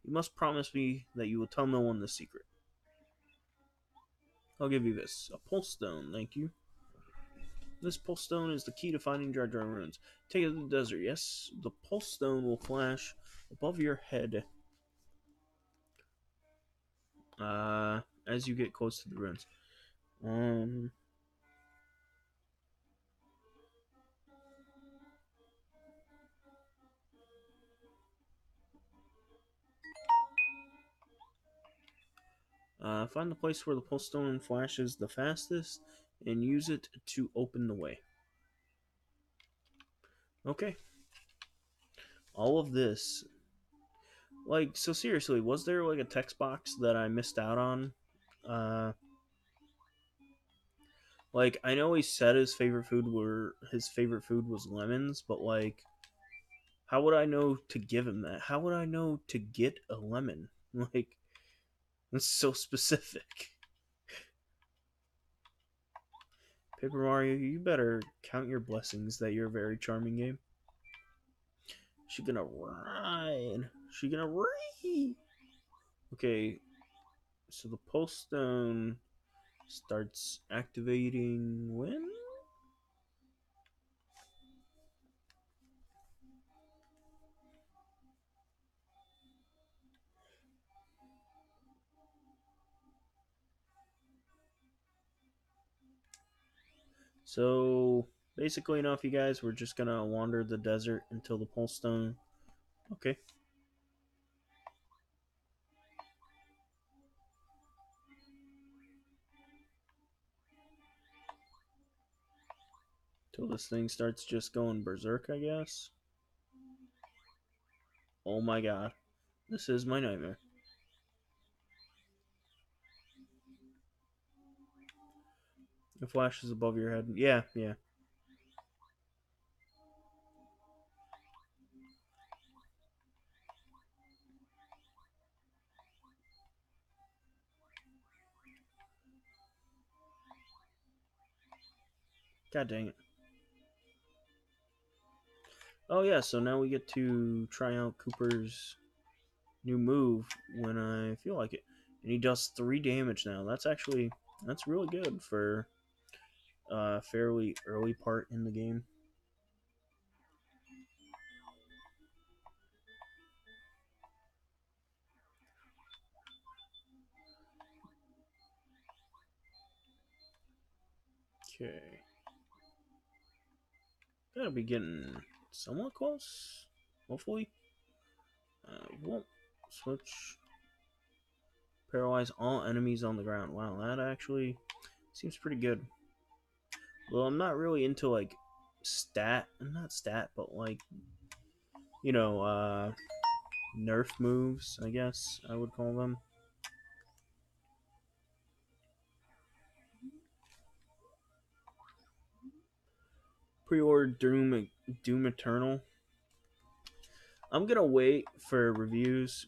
A: You must promise me that you will tell no one the secret. I'll give you this. A pulse stone, thank you. This pulse stone is the key to finding Dry Ruins. Take it to the desert, yes? The pulse stone will flash above your head as you get close to the ruins. Um, find the place where the pulse stone flashes the fastest and use it to open the way. Okay. All of this. Like, so seriously, was there like a text box that I missed out on? Uh, like, I know he said his favorite food was lemons, but like, how would I know to give him that? How would I know to get a lemon? Like, that's so specific. Paper Mario, you better count your blessings that you're a very charming game. She gonna ride. She gonna ride. Okay, so the pulse stone starts activating when? So basically enough, you guys, we're just gonna wander the desert until the pulse stone. Okay. Till this thing starts just going berserk, I guess. Oh my god. This is my nightmare. It flashes above your head. Yeah, yeah. God dang it. Oh yeah, so now we get to try out Cooper's new move when I feel like it. And he does 3 damage now. That's really good for a fairly early part in the game. Okay. Gotta be getting somewhat close. Hopefully. Won't switch. Paralyze all enemies on the ground. Wow, that actually seems pretty good. Well, I'm not really into like not stat, but like, you know, nerf moves, I guess I would call them. Pre-order Doom Eternal. I'm gonna wait for reviews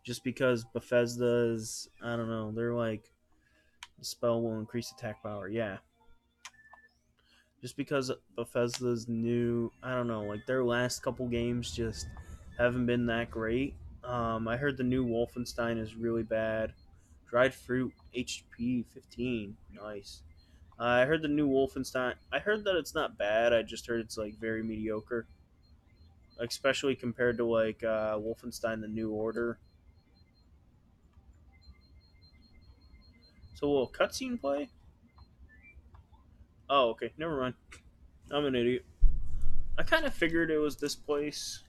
A: just because Bethesda's, I don't know, they're like, the spell will increase attack power. Yeah, just because Bethesda's new, I don't know, like their last couple games just haven't been that great. I heard the new Wolfenstein is really bad. Dried fruit HP 15, nice. I heard the new Wolfenstein. I heard that it's not bad. I just heard it's like very mediocre, especially compared to like Wolfenstein: The New Order. So will cutscene play? Oh, okay. Never mind. I'm an idiot. I kind of figured it was this place.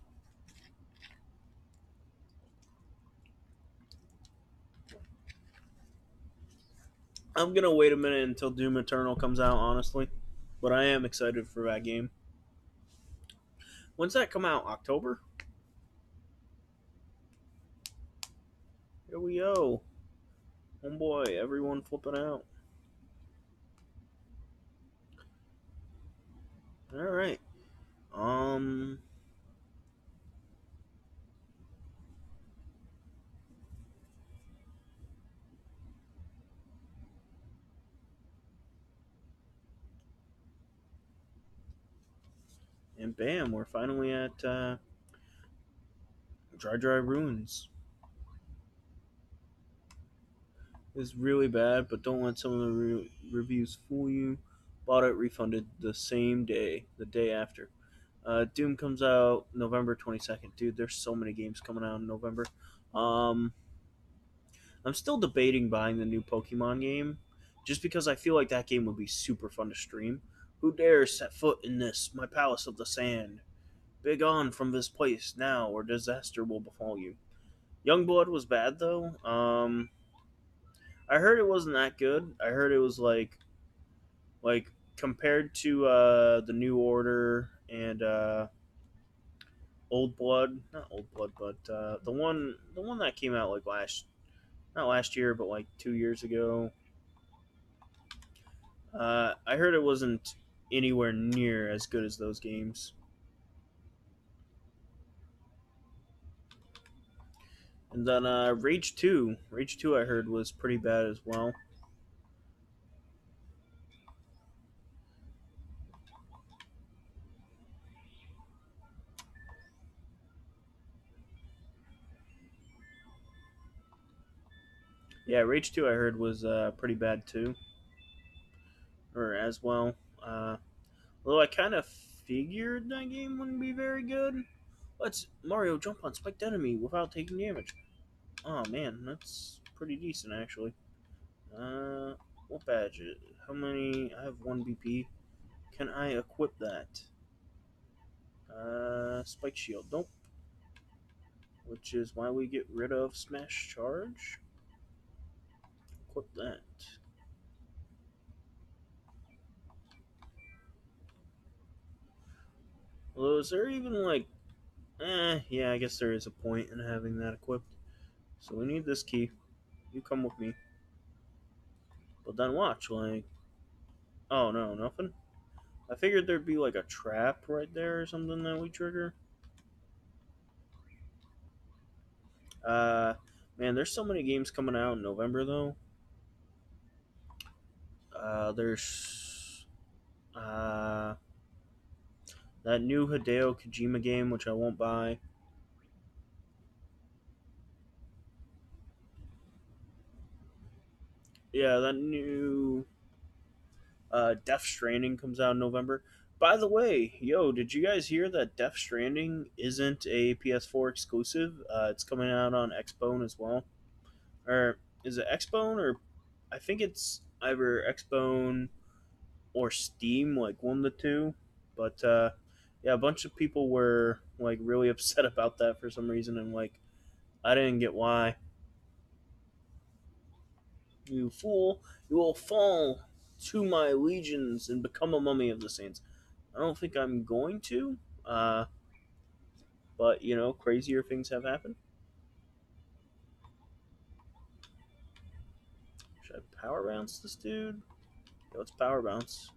A: I'm gonna wait a minute until Doom Eternal comes out, honestly. But I am excited for that game. When's that come out? October? Here we go. Oh boy, everyone flipping out. Alright. Um and bam, we're finally at Dry Ruins. It's really bad, but don't let some of the reviews fool you. Bought it, refunded the same day, the day after. Doom comes out November 22nd. Dude, there's so many games coming out in November. Um, I'm still debating buying the new Pokemon game, just because I feel like that game would be super fun to stream. Who dares set foot in this, my palace of the sand? Big on from this place now, or disaster will befall you. Youngblood was bad though. I heard it wasn't that good. I heard it was like compared to the New Order and Old Blood, not Old Blood, but the one that came out like not last year, but like 2 years ago. I heard it wasn't anywhere near as good as those games. And then Rage Two, I heard was pretty bad as well. Yeah, Rage Two, I heard was pretty bad too, or as well. Although I kind of figured that game wouldn't be very good. Let's Mario jump on spiked enemy without taking damage. Oh man, that's pretty decent actually. Uh, what badge? How many? I have 1 BP. Can I equip that? Spike shield. Nope. Which is why we get rid of smash charge. Equip that. Although, is there even like? Yeah, I guess there is a point in having that equipped. So we need this key. You come with me. But then watch, like, oh no, nothing. I figured there'd be like a trap right there or something that we trigger. Uh, Man, there's so many games coming out in November though. There's that new Hideo Kojima game, which I won't buy. Yeah, that new Death Stranding comes out in November. By the way, yo, did you guys hear that Death Stranding isn't a PS4 exclusive? It's coming out on Xbone as well. Or is it Xbone or I think it's either Xbone or Steam, like one of the two. But yeah, a bunch of people were like really upset about that for some reason, and like I didn't get why. You fool! You will fall to my legions and become a mummy of the saints. I don't think I'm going to, uh, but you know, crazier things have happened. Should I power bounce this dude? Yeah, let's power bounce.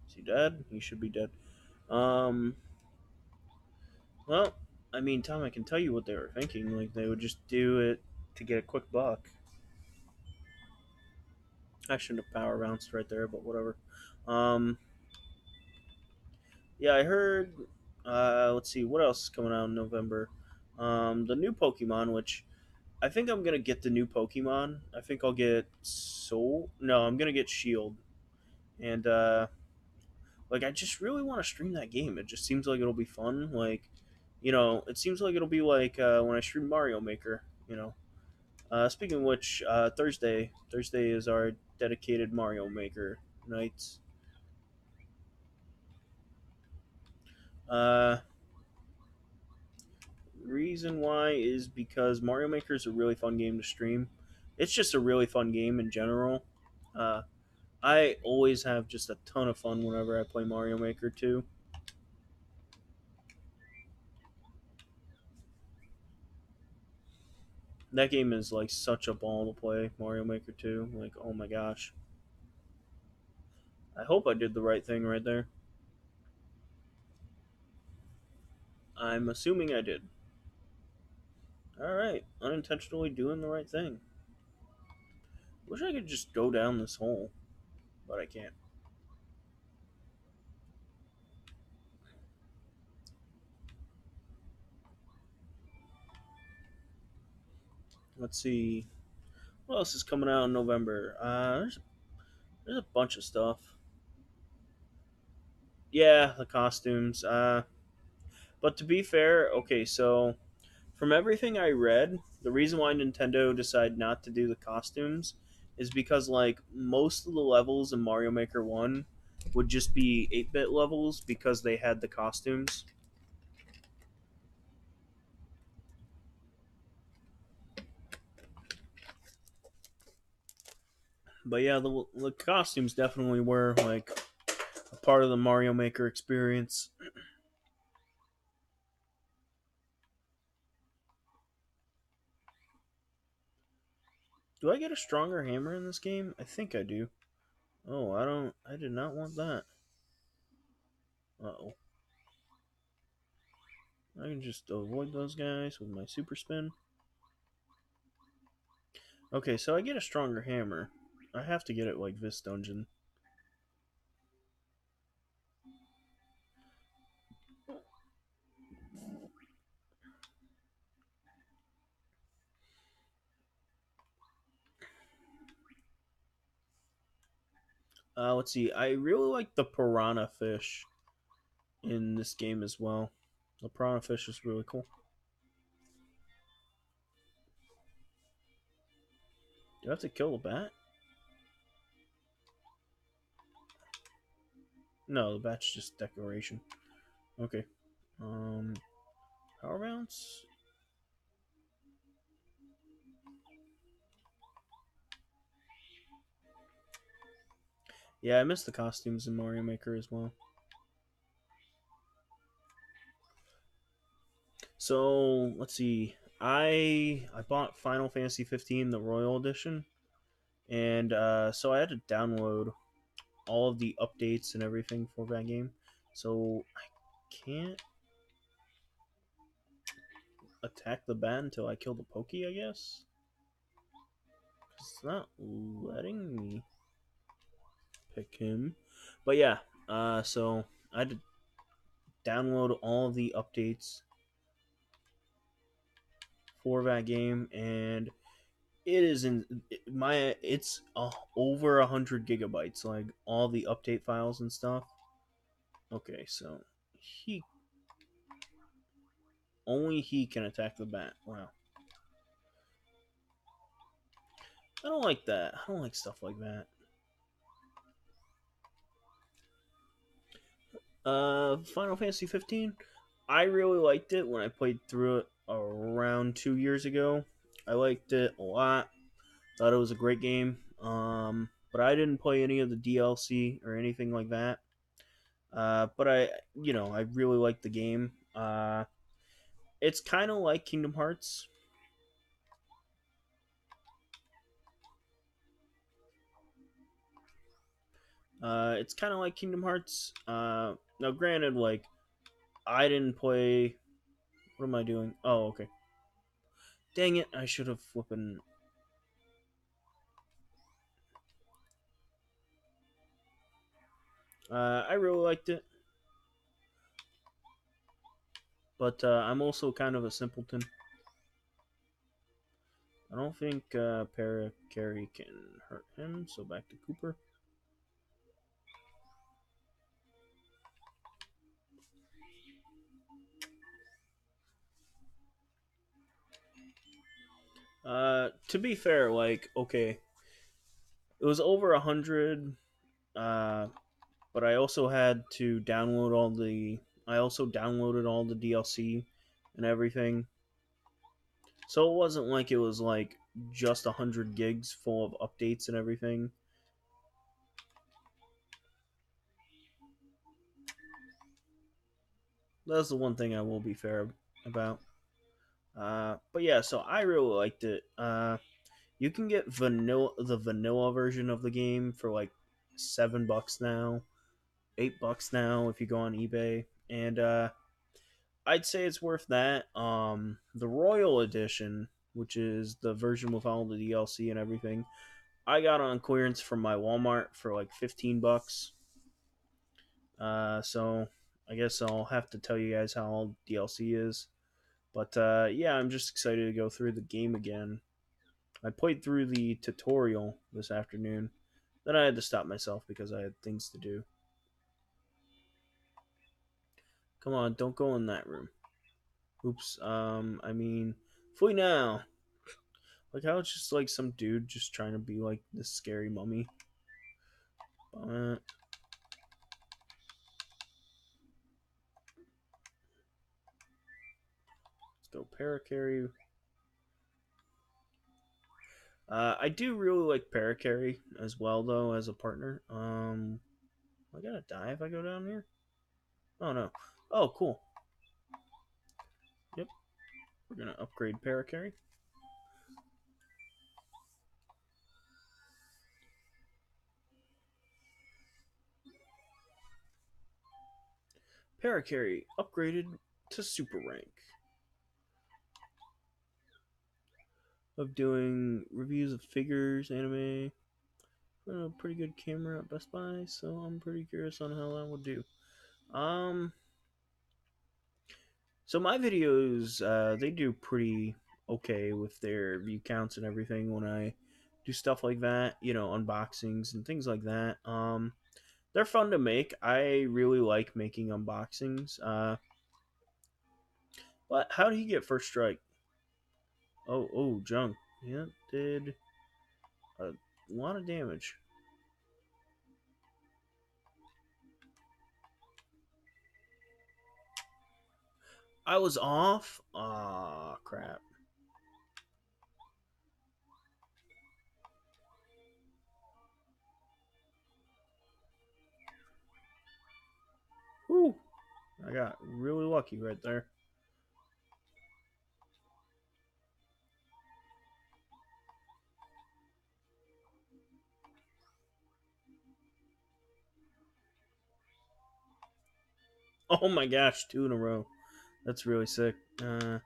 A: Is he dead? He should be dead. Um, well, I mean, Tom, I can tell you what they were thinking. Like, they would just do it to get a quick buck. I shouldn't have power bounced right there, but whatever. Um, yeah, I heard. Let's see, what else is coming out in November? The new Pokemon, which I think I'm gonna get the new Pokemon. I think I'll get Soul. No, I'm gonna get Shield, and like I just really want to stream that game. It just seems like it'll be fun. Like, you know, it seems like it'll be like when I stream Mario Maker. You know. Speaking of which, Thursday is our dedicated Mario Maker nights. Uh, Reason why is because Mario Maker is a really fun game to stream. It's just a really fun game in general. Uh, I always have just a ton of fun whenever I play Mario Maker 2. That game is like such a ball to play, Mario Maker 2. Like, oh my gosh. I hope I did the right thing right there. I'm assuming I did. Alright, unintentionally doing the right thing. Wish I could just go down this hole, but I can't. Let's see. What else is coming out in November? There's a bunch of stuff. Yeah, the costumes. But to be fair, okay, so from everything I read, the reason why Nintendo decided not to do the costumes is because like most of the levels in Mario Maker 1 would just be 8-bit levels because they had the costumes. But yeah, the costumes definitely were like a part of the Mario Maker experience. Do I get a stronger hammer in this game? I think I do. Oh, I don't. I did not want that. Uh oh. I can just avoid those guys with my super spin. Okay, so I get a stronger hammer. I have to get it like this dungeon. Let's see. I really like the piranha fish in this game as well. The piranha fish is really cool. Do I have to kill the bat? No, the bat's just decoration. Okay. Um, Power bounce. Yeah, I miss the costumes in Mario Maker as well. So let's see. I bought Final Fantasy 15, the Royal Edition, and so I had to download all of the updates and everything for that game. So I can't attack the bat until I kill the Pokey, I guess. It's not letting me pick him. But yeah, so I had to download all of the updates for that game, and it is in my it's over 100 gigabytes, like all the update files and stuff. Okay, so he only he can attack the bat. Wow, I don't like that. I don't like stuff like that. Final Fantasy 15. I really liked it when I played through it around 2 years ago. I liked it a lot. Thought it was a great game. But I didn't play any of the DLC or anything like that. But I really like the game. It's kind of like Kingdom Hearts. It's kind of like Kingdom Hearts. Now, granted, like I didn't play. What am I doing? Oh, okay. Dang it! I should have flipping. I really liked it, but I'm also kind of a simpleton. I don't think Parakarry can hurt him. So back to Cooper. To be fair, like okay, it was over 100. Uh, but I also had to download all the. I also downloaded all the DLC and everything, so it wasn't like it was like just 100 gigs full of updates and everything. That's the one thing I will be fair about. But yeah, so I really liked it. You can get the vanilla version of the game for like $7 now, $8 now if you go on eBay, and I'd say it's worth that. The Royal Edition, which is the version with all the DLC and everything, I got on clearance from my Walmart for like $15. So I guess I'll have to tell you guys how all DLC is. But yeah, I'm just excited to go through the game again. I played through the tutorial this afternoon. Then I had to stop myself because I had things to do. Come on, don't go in that room. Oops. I mean, flee now. Like how it's just like some dude just trying to be like this scary mummy. Let's go Parakarry. I do really like Parakarry as well, though, as a partner. I gotta die if I go down here. Oh no. Oh, cool. Yep. We're gonna upgrade Parakarry. Parakarry upgraded to super rank. Of doing reviews of figures, anime. A pretty good camera at Best Buy, so I'm pretty curious on how that would do. Um, so my videos, they do pretty okay with their view counts and everything when I do stuff like that, unboxings and things like that. They're fun to make. I really like making unboxings. But how do you get first strike? Oh, junk. Yeah, did a lot of damage. I was off. Ah, crap. Whew. I got really lucky right there. Oh my gosh, 2 in a row. That's really sick. Yeah,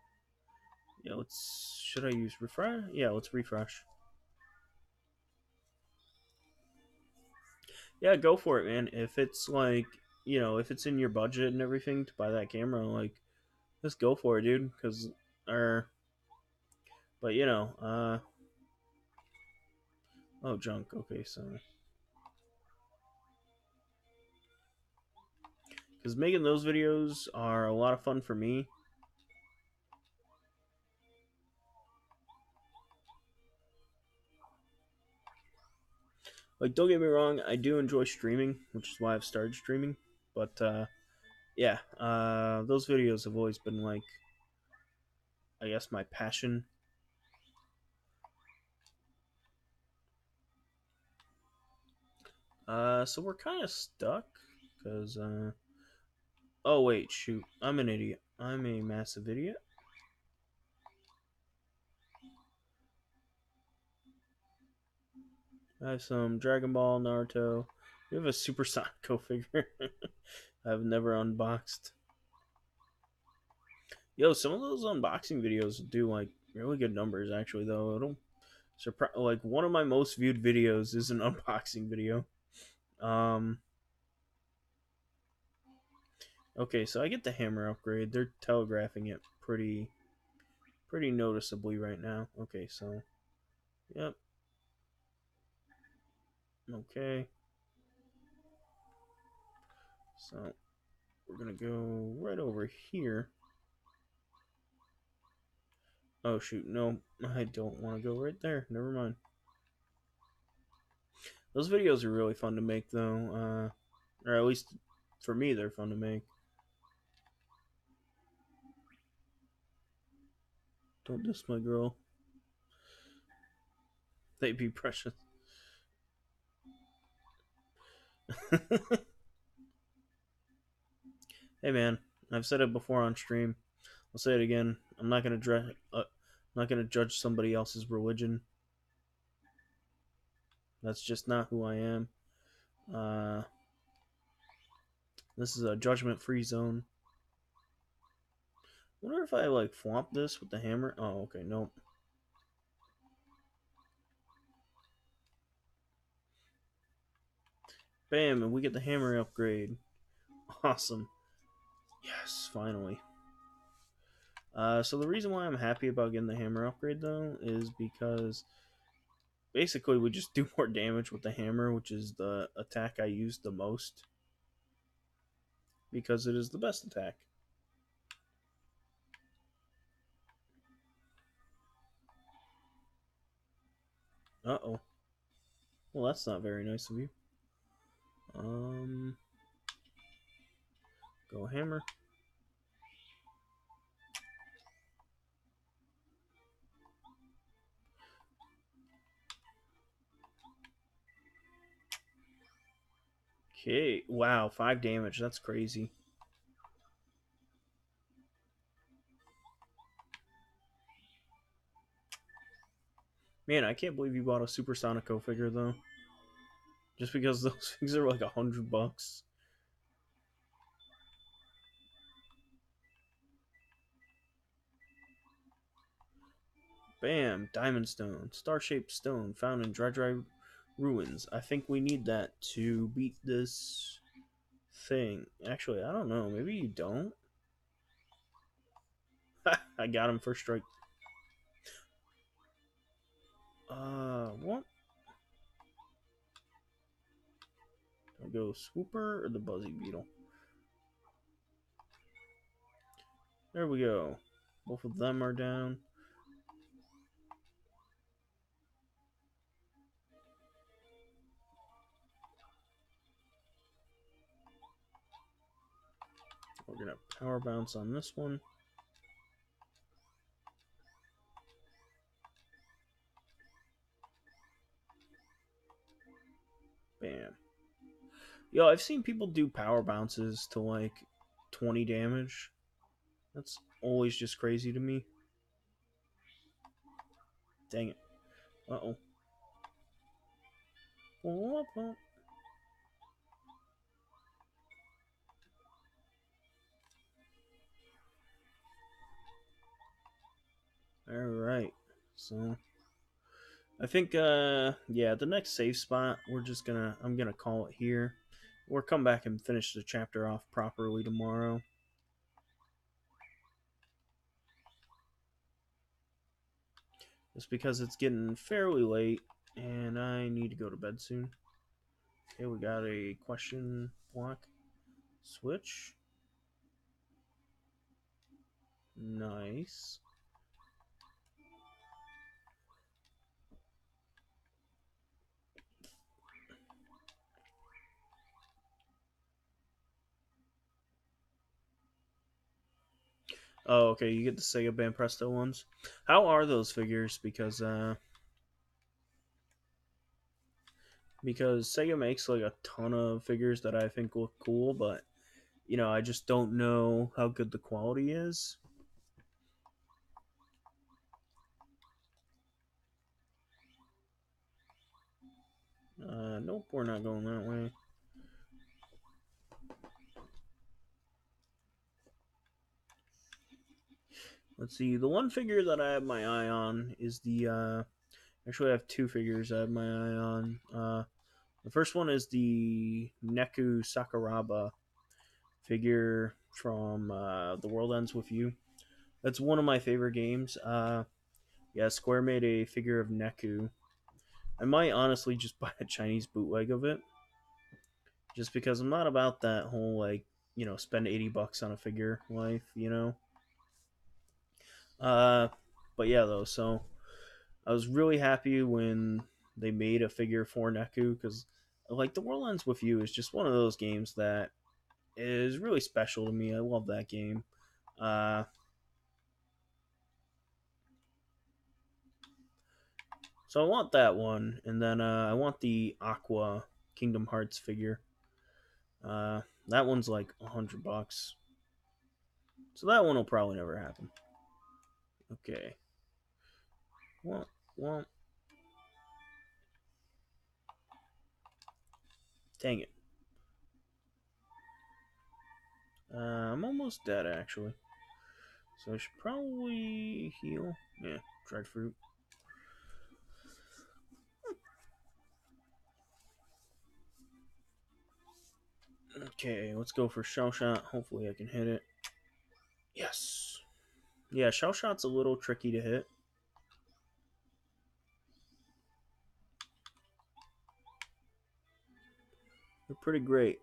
A: let's. Should I use refresh? Yeah, let's refresh. Yeah, go for it, man. If it's like, if it's in your budget and everything to buy that camera, like, just go for it, dude. But oh, junk. Okay, so. Because making those videos are a lot of fun for me. Like, don't get me wrong, I do enjoy streaming, which is why I've started streaming. But, yeah, those videos have always been, like, I guess, my passion. So we're kind of stuck. Because, oh, wait, shoot. I'm an idiot. I'm a massive idiot. I have some Dragon Ball, Naruto. We have a Super Sonic figure. I've never unboxed. Yo, some of those unboxing videos do like really good numbers. Actually, though, it'll surprise. Like one of my most viewed videos is an unboxing video. Um. Okay, so I get the hammer upgrade. They're telegraphing it pretty noticeably right now. Okay, so yep. Okay. So we're gonna go right over here. Oh shoot, no, I don't want to go right there. Never mind. Those videos are really fun to make, though. Or at least for me, they're fun to make. Don't diss my girl. They be precious. Hey man, I've said it before on stream. I'll say it again. I'm not gonna judge somebody else's religion. That's just not who I am. Uh, this is a judgment-free zone. Wonder if I like flop this with the hammer. Oh, okay, nope. Bam, and we get the hammer upgrade. Awesome. Yes, finally. So the reason why I'm happy about getting the hammer upgrade though is because basically we just do more damage with the hammer, which is the attack I use the most because it is the best attack. Uh-oh. Well, that's not very nice of you. Um, go hammer. Okay, wow, 5 damage. That's crazy. Man, I can't believe you bought a Super Sonico figure though. Just because those things are like $100. Bam! Diamond Stone. Star-shaped stone found in Dry ruins. I think we need that to beat this thing. Actually, I don't know. Maybe you don't? I got him first strike. What? Do I go Swooper or the Buzzy Beetle? There we go. Both of them are down. We're gonna power bounce on this one. Bam. Yo, I've seen people do power bounces to like 20 damage. That's always just crazy to me. Dang it. Uh oh. All right. So I think yeah, the next save spot I'm gonna call it here. We'll come back and finish the chapter off properly tomorrow. Just because it's getting fairly late and I need to go to bed soon. Okay, we got a question block switch. Nice. Oh, okay, you get the Sega Banpresto ones. How are those figures? Because Sega makes like a ton of figures that I think look cool, but I just don't know how good the quality is. Nope, we're not going that way. Let's see. The one figure that I have my eye on is the. Actually, I have two figures I have my eye on. The first one is the Neku Sakuraba figure from The World Ends With You. That's one of my favorite games. Yeah, Square made a figure of Neku. I might honestly just buy a Chinese bootleg of it, just because I'm not about that whole like spend $80 on a figure life. Uh, but yeah, though, so I was really happy when they made a figure for Neku because like The World Ends With You is just one of those games that is really special to me. I love that game. Uh, so I want that one, and then I want the Aqua Kingdom Hearts figure. That one's like $100, so that one will probably never happen. Okay. Well, well, dang it. I'm almost dead actually, so I should probably heal. Yeah, dried fruit. Okay, let's go for shell shot. Hopefully, I can hit it. Yes. Yeah, shell shot's a little tricky to hit. They're pretty great.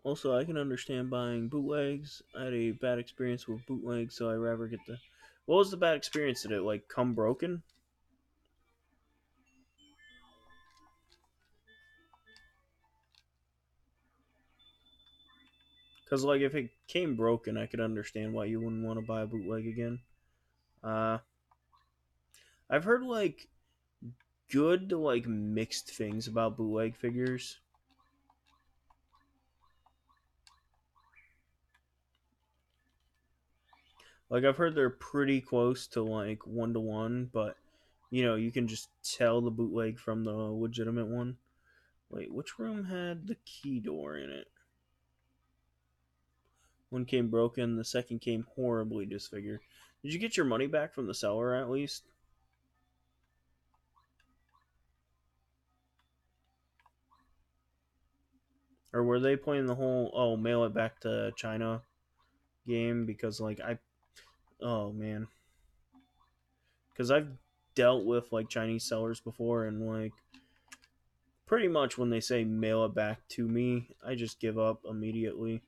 A: Also, I can understand buying bootlegs. I had a bad experience with bootlegs, so I rather get the. What was the bad experience? Did it like come broken? Because like if it came broken, I could understand why you wouldn't want to buy a bootleg again. Uh, I've heard like good to like mixed things about bootleg figures. Like I've heard they're pretty close to like 1-to-1, but you can just tell the bootleg from the legitimate one. Wait, which room had the key door in it? One came broken, the second came horribly disfigured. Did you get your money back from the seller at least? Or were they playing the whole mail it back to China game because like oh man, because I've dealt with like Chinese sellers before and like pretty much when they say mail it back to me, I just give up immediately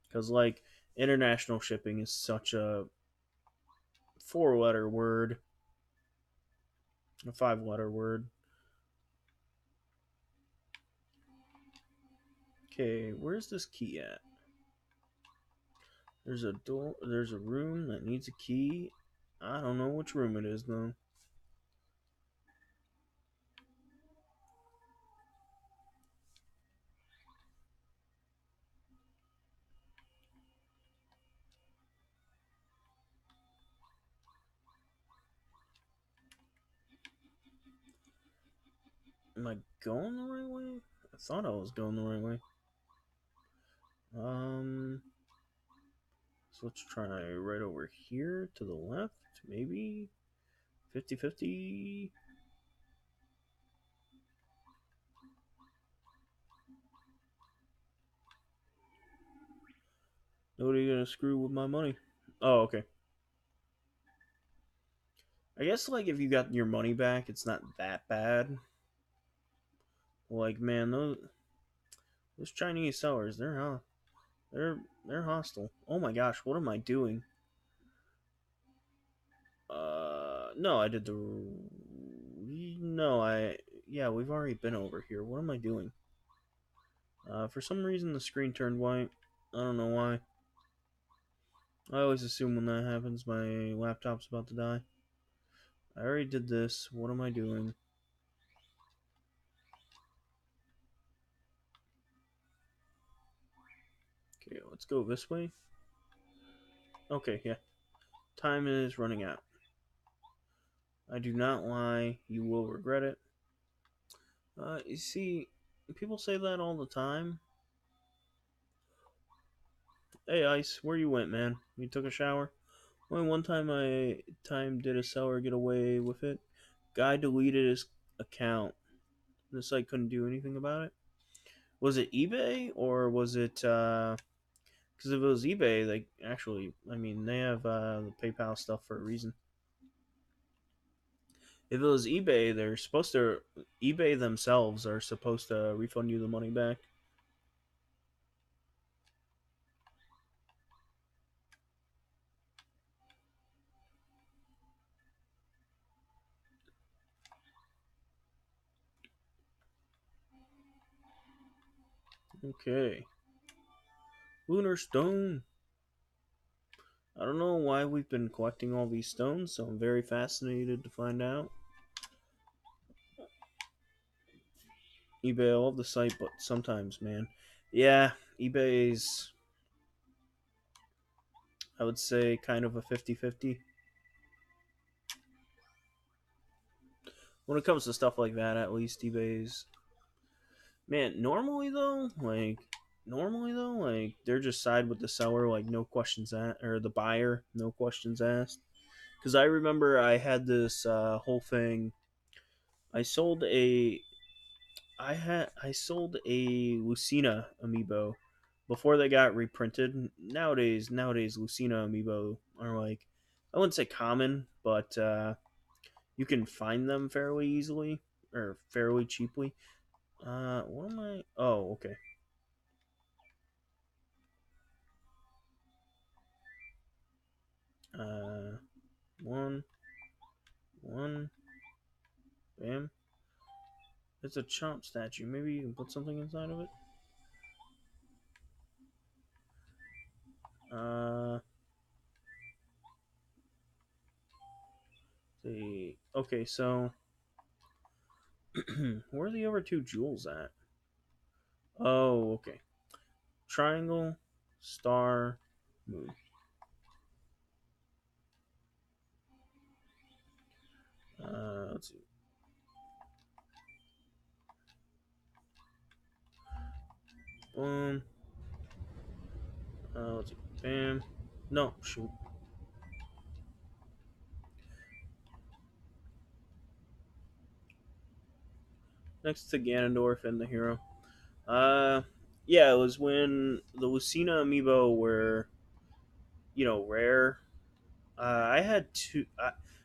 A: because like international shipping is such a four-letter word, a five-letter word. Okay, where's this key at? There's a door. There's a room that needs a key. I don't know which room it is though. Am I going the right way? I thought I was going the right way. Um, So let's try right over here to the left. Maybe 50-50. Nobody gonna screw with my money. Oh, okay. I guess like if you got your money back, it's not that bad. Like man, those Chinese sellers, they're hostile. Oh my gosh, what am I doing? No, I did the. No, yeah, we've already been over here. What am I doing? For some reason the screen turned white. I don't know why. I always assume when that happens, my laptop's about to die. I already did this. What am I doing? Okay, let's go this way. Okay, yeah. Time is running out. I do not lie. You will regret it. You see, people say that all the time. Hey, Ice, where you went, man? You took a shower? Only one time did a seller get away with it. Guy deleted his account. The site couldn't do anything about it. Was it eBay or was it? Because if it was eBay, they actually, I mean, they have the PayPal stuff for a reason. If it was eBay, they're supposed to. eBay themselves are supposed to refund you the money back. Okay. Lunar stone. I don't know why we've been collecting all these stones, so I'm very fascinated to find out. eBay, I love the site, but sometimes, man. Yeah, eBay's, I would say, kind of a 50-50. When it comes to stuff like that, at least eBay's. Man, normally though, they're just side with the seller, like no questions asked, or the buyer, no questions asked. Because I remember I had this whole thing. I sold a I sold a Lucina amiibo before they got reprinted. Nowadays Lucina amiibo are like, I wouldn't say common, but you can find them fairly easily or fairly cheaply. What am I? Oh, okay. Uh, one, one, bam. It's a chomp statue. Maybe you can put something inside of it. Uh, see. Okay, so where are the other two jewels at? Oh, okay. Triangle, star, moon. Let's see. Boom. Let's see. Bam. No, shoot. Next to Ganondorf and the hero. Uh, yeah, it was when the Lucina amiibo were, rare. I had two.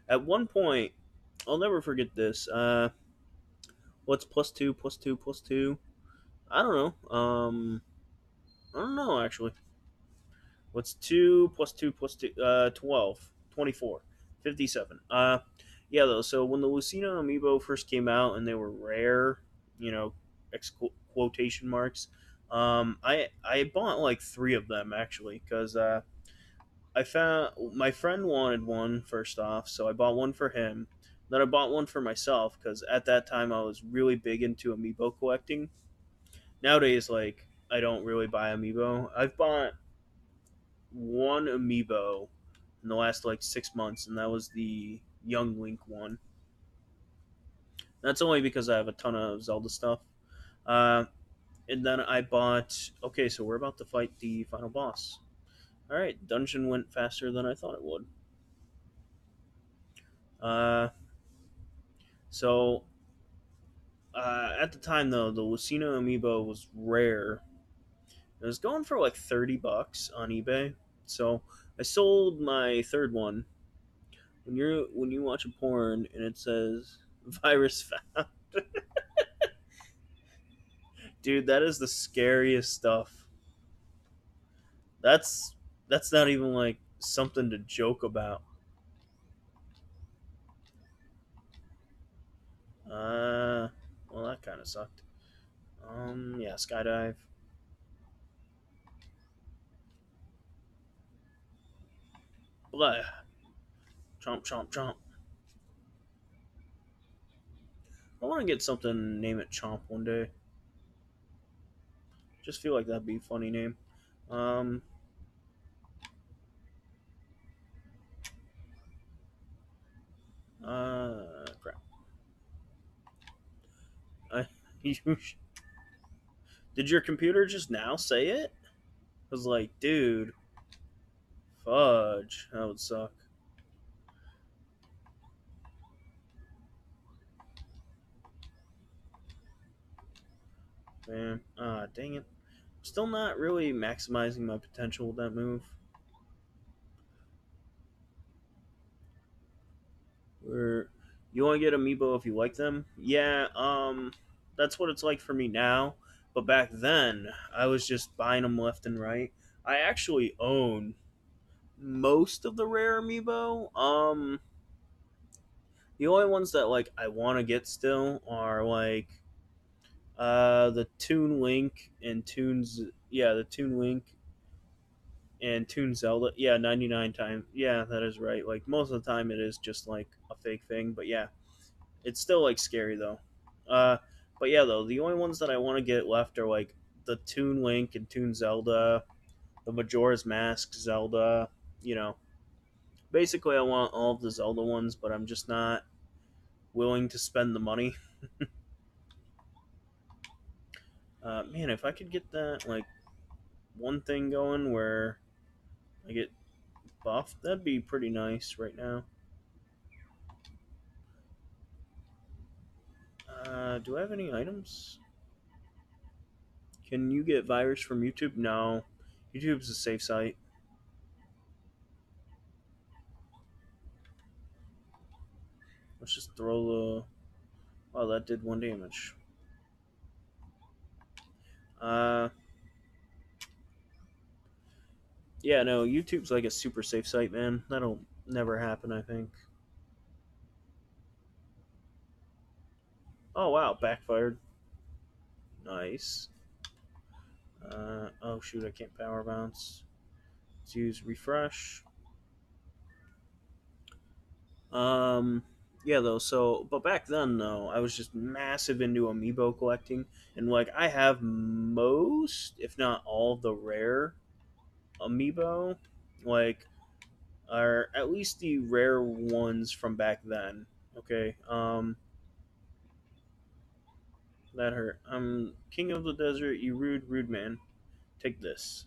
A: At one point, I'll never forget this. What's plus two, plus two, plus two? I don't know. I don't know actually. What's 2 plus 2 plus 2? 12, 24, 57. Yeah, though. So when the Lucina amiibo first came out and they were rare, you know, quotation marks, I bought like three of them actually because I found my friend wanted one first off, so I bought one for him. Then I bought one for myself because at that time I was really big into amiibo collecting. Nowadays, like I don't really buy amiibo. I've bought one amiibo in the last like 6 months, and that was the Young Link one. That's only because I have a ton of Zelda stuff. Uh, and then I bought. Okay, so we're about to fight the final boss. Alright, dungeon went faster than I thought it would. Uh, so, at the time, though, the Lucina amiibo was rare. It was going for like $30 on eBay. So, I sold my third one. When you watch a porn and it says virus found, dude, that is the scariest stuff. That's that's not even like something to joke about. Uh, well, that kind of sucked. Yeah, skydive. Blah. Chomp, chomp, chomp. I want to get something, name it Chomp one day. Just feel like that'd be a funny name. Um, crap. I, you, did your computer just now say it? I was like, dude, fudge. That would suck. Man, dang it. Still not really maximizing my potential with that move. Where you only get amiibo if you like them. Yeah, that's what it's like for me now. But back then, I was just buying them left and right. I actually own most of the rare amiibo. The only ones that like I want to get still are like the Toon Link and Toons. Yeah, the Toon Link and Toon Zelda. Yeah, 99 times. Yeah, that is right. Like most of the time, it is just like a fake thing. But yeah, it's still like scary though. Uh, but yeah, though the only ones that I want to get left are like the Toon Link and Toon Zelda, the Majora's Mask Zelda. You know, basically I want all of the Zelda ones, but I'm just not willing to spend the money. Man, if I could get that like one thing going where I get buffed, that'd be pretty nice right now. Do I have any items? Can you get virus from YouTube? No. YouTube's a safe site. Let's just throw the. Oh, that did one damage. Uh, yeah, no, YouTube's like a super safe site, man. That'll never happen, I think. Oh, wow, backfired. Nice. Oh, shoot, I can't power bounce. Let's use refresh. Um, yeah, though, so, but back then, though, I was just massive into amiibo collecting. And, like, I have most, if not all, of the rare amiibo. Like, are at least the rare ones from back then. Okay, that hurt. I'm King of the Desert, you rude man. Take this.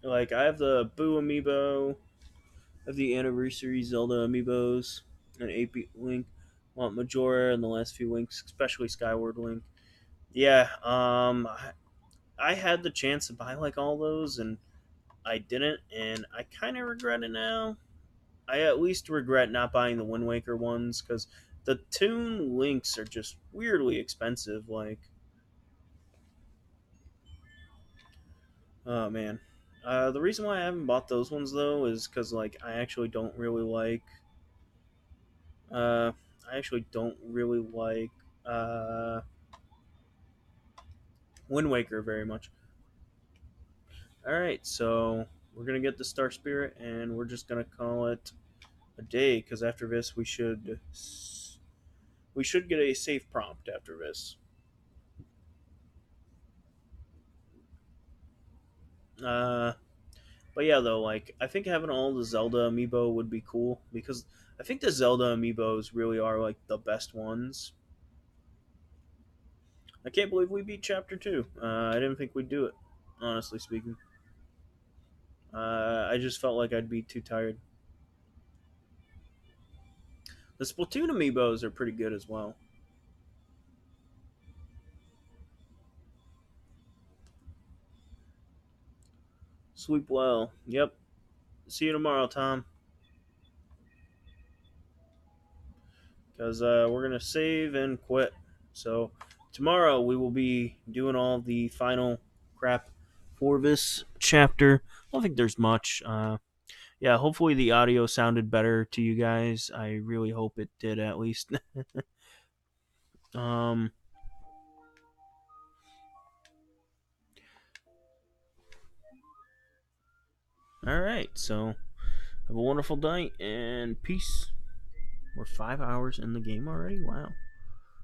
A: Like, I have the Boo amiibo, I have the Anniversary Zelda amiibos, and 8-bit Link. Want Majora and the last few Links, especially Skyward Link. Yeah, I had the chance to buy like all those, and I didn't, and I kind of regret it now. I at least regret not buying the Wind Waker ones because the Toon Links are just weirdly expensive. Like, oh man. The reason why I haven't bought those ones though is because like uh, I actually don't really like uh, Wind Waker very much. All right, so we're gonna get the Star Spirit, and we're just gonna call it a day because after this we should get a safe prompt after this. Uh, but yeah, though, like I think having all the Zelda amiibo would be cool because I think the Zelda amiibos really are like the best ones. I can't believe we beat Chapter 2. I didn't think we'd do it. honestly speaking. I just felt like I'd be too tired. The Splatoon amiibos are pretty good as well. Sleep well. Yep. See you tomorrow, Tom. Because we're going to save and quit. So tomorrow we will be doing all the final crap for this chapter. I don't think there's much. Yeah, hopefully the audio sounded better to you guys. I really hope it did at least. um, all right, so have a wonderful night and peace. We're 5 hours in the game already? Wow.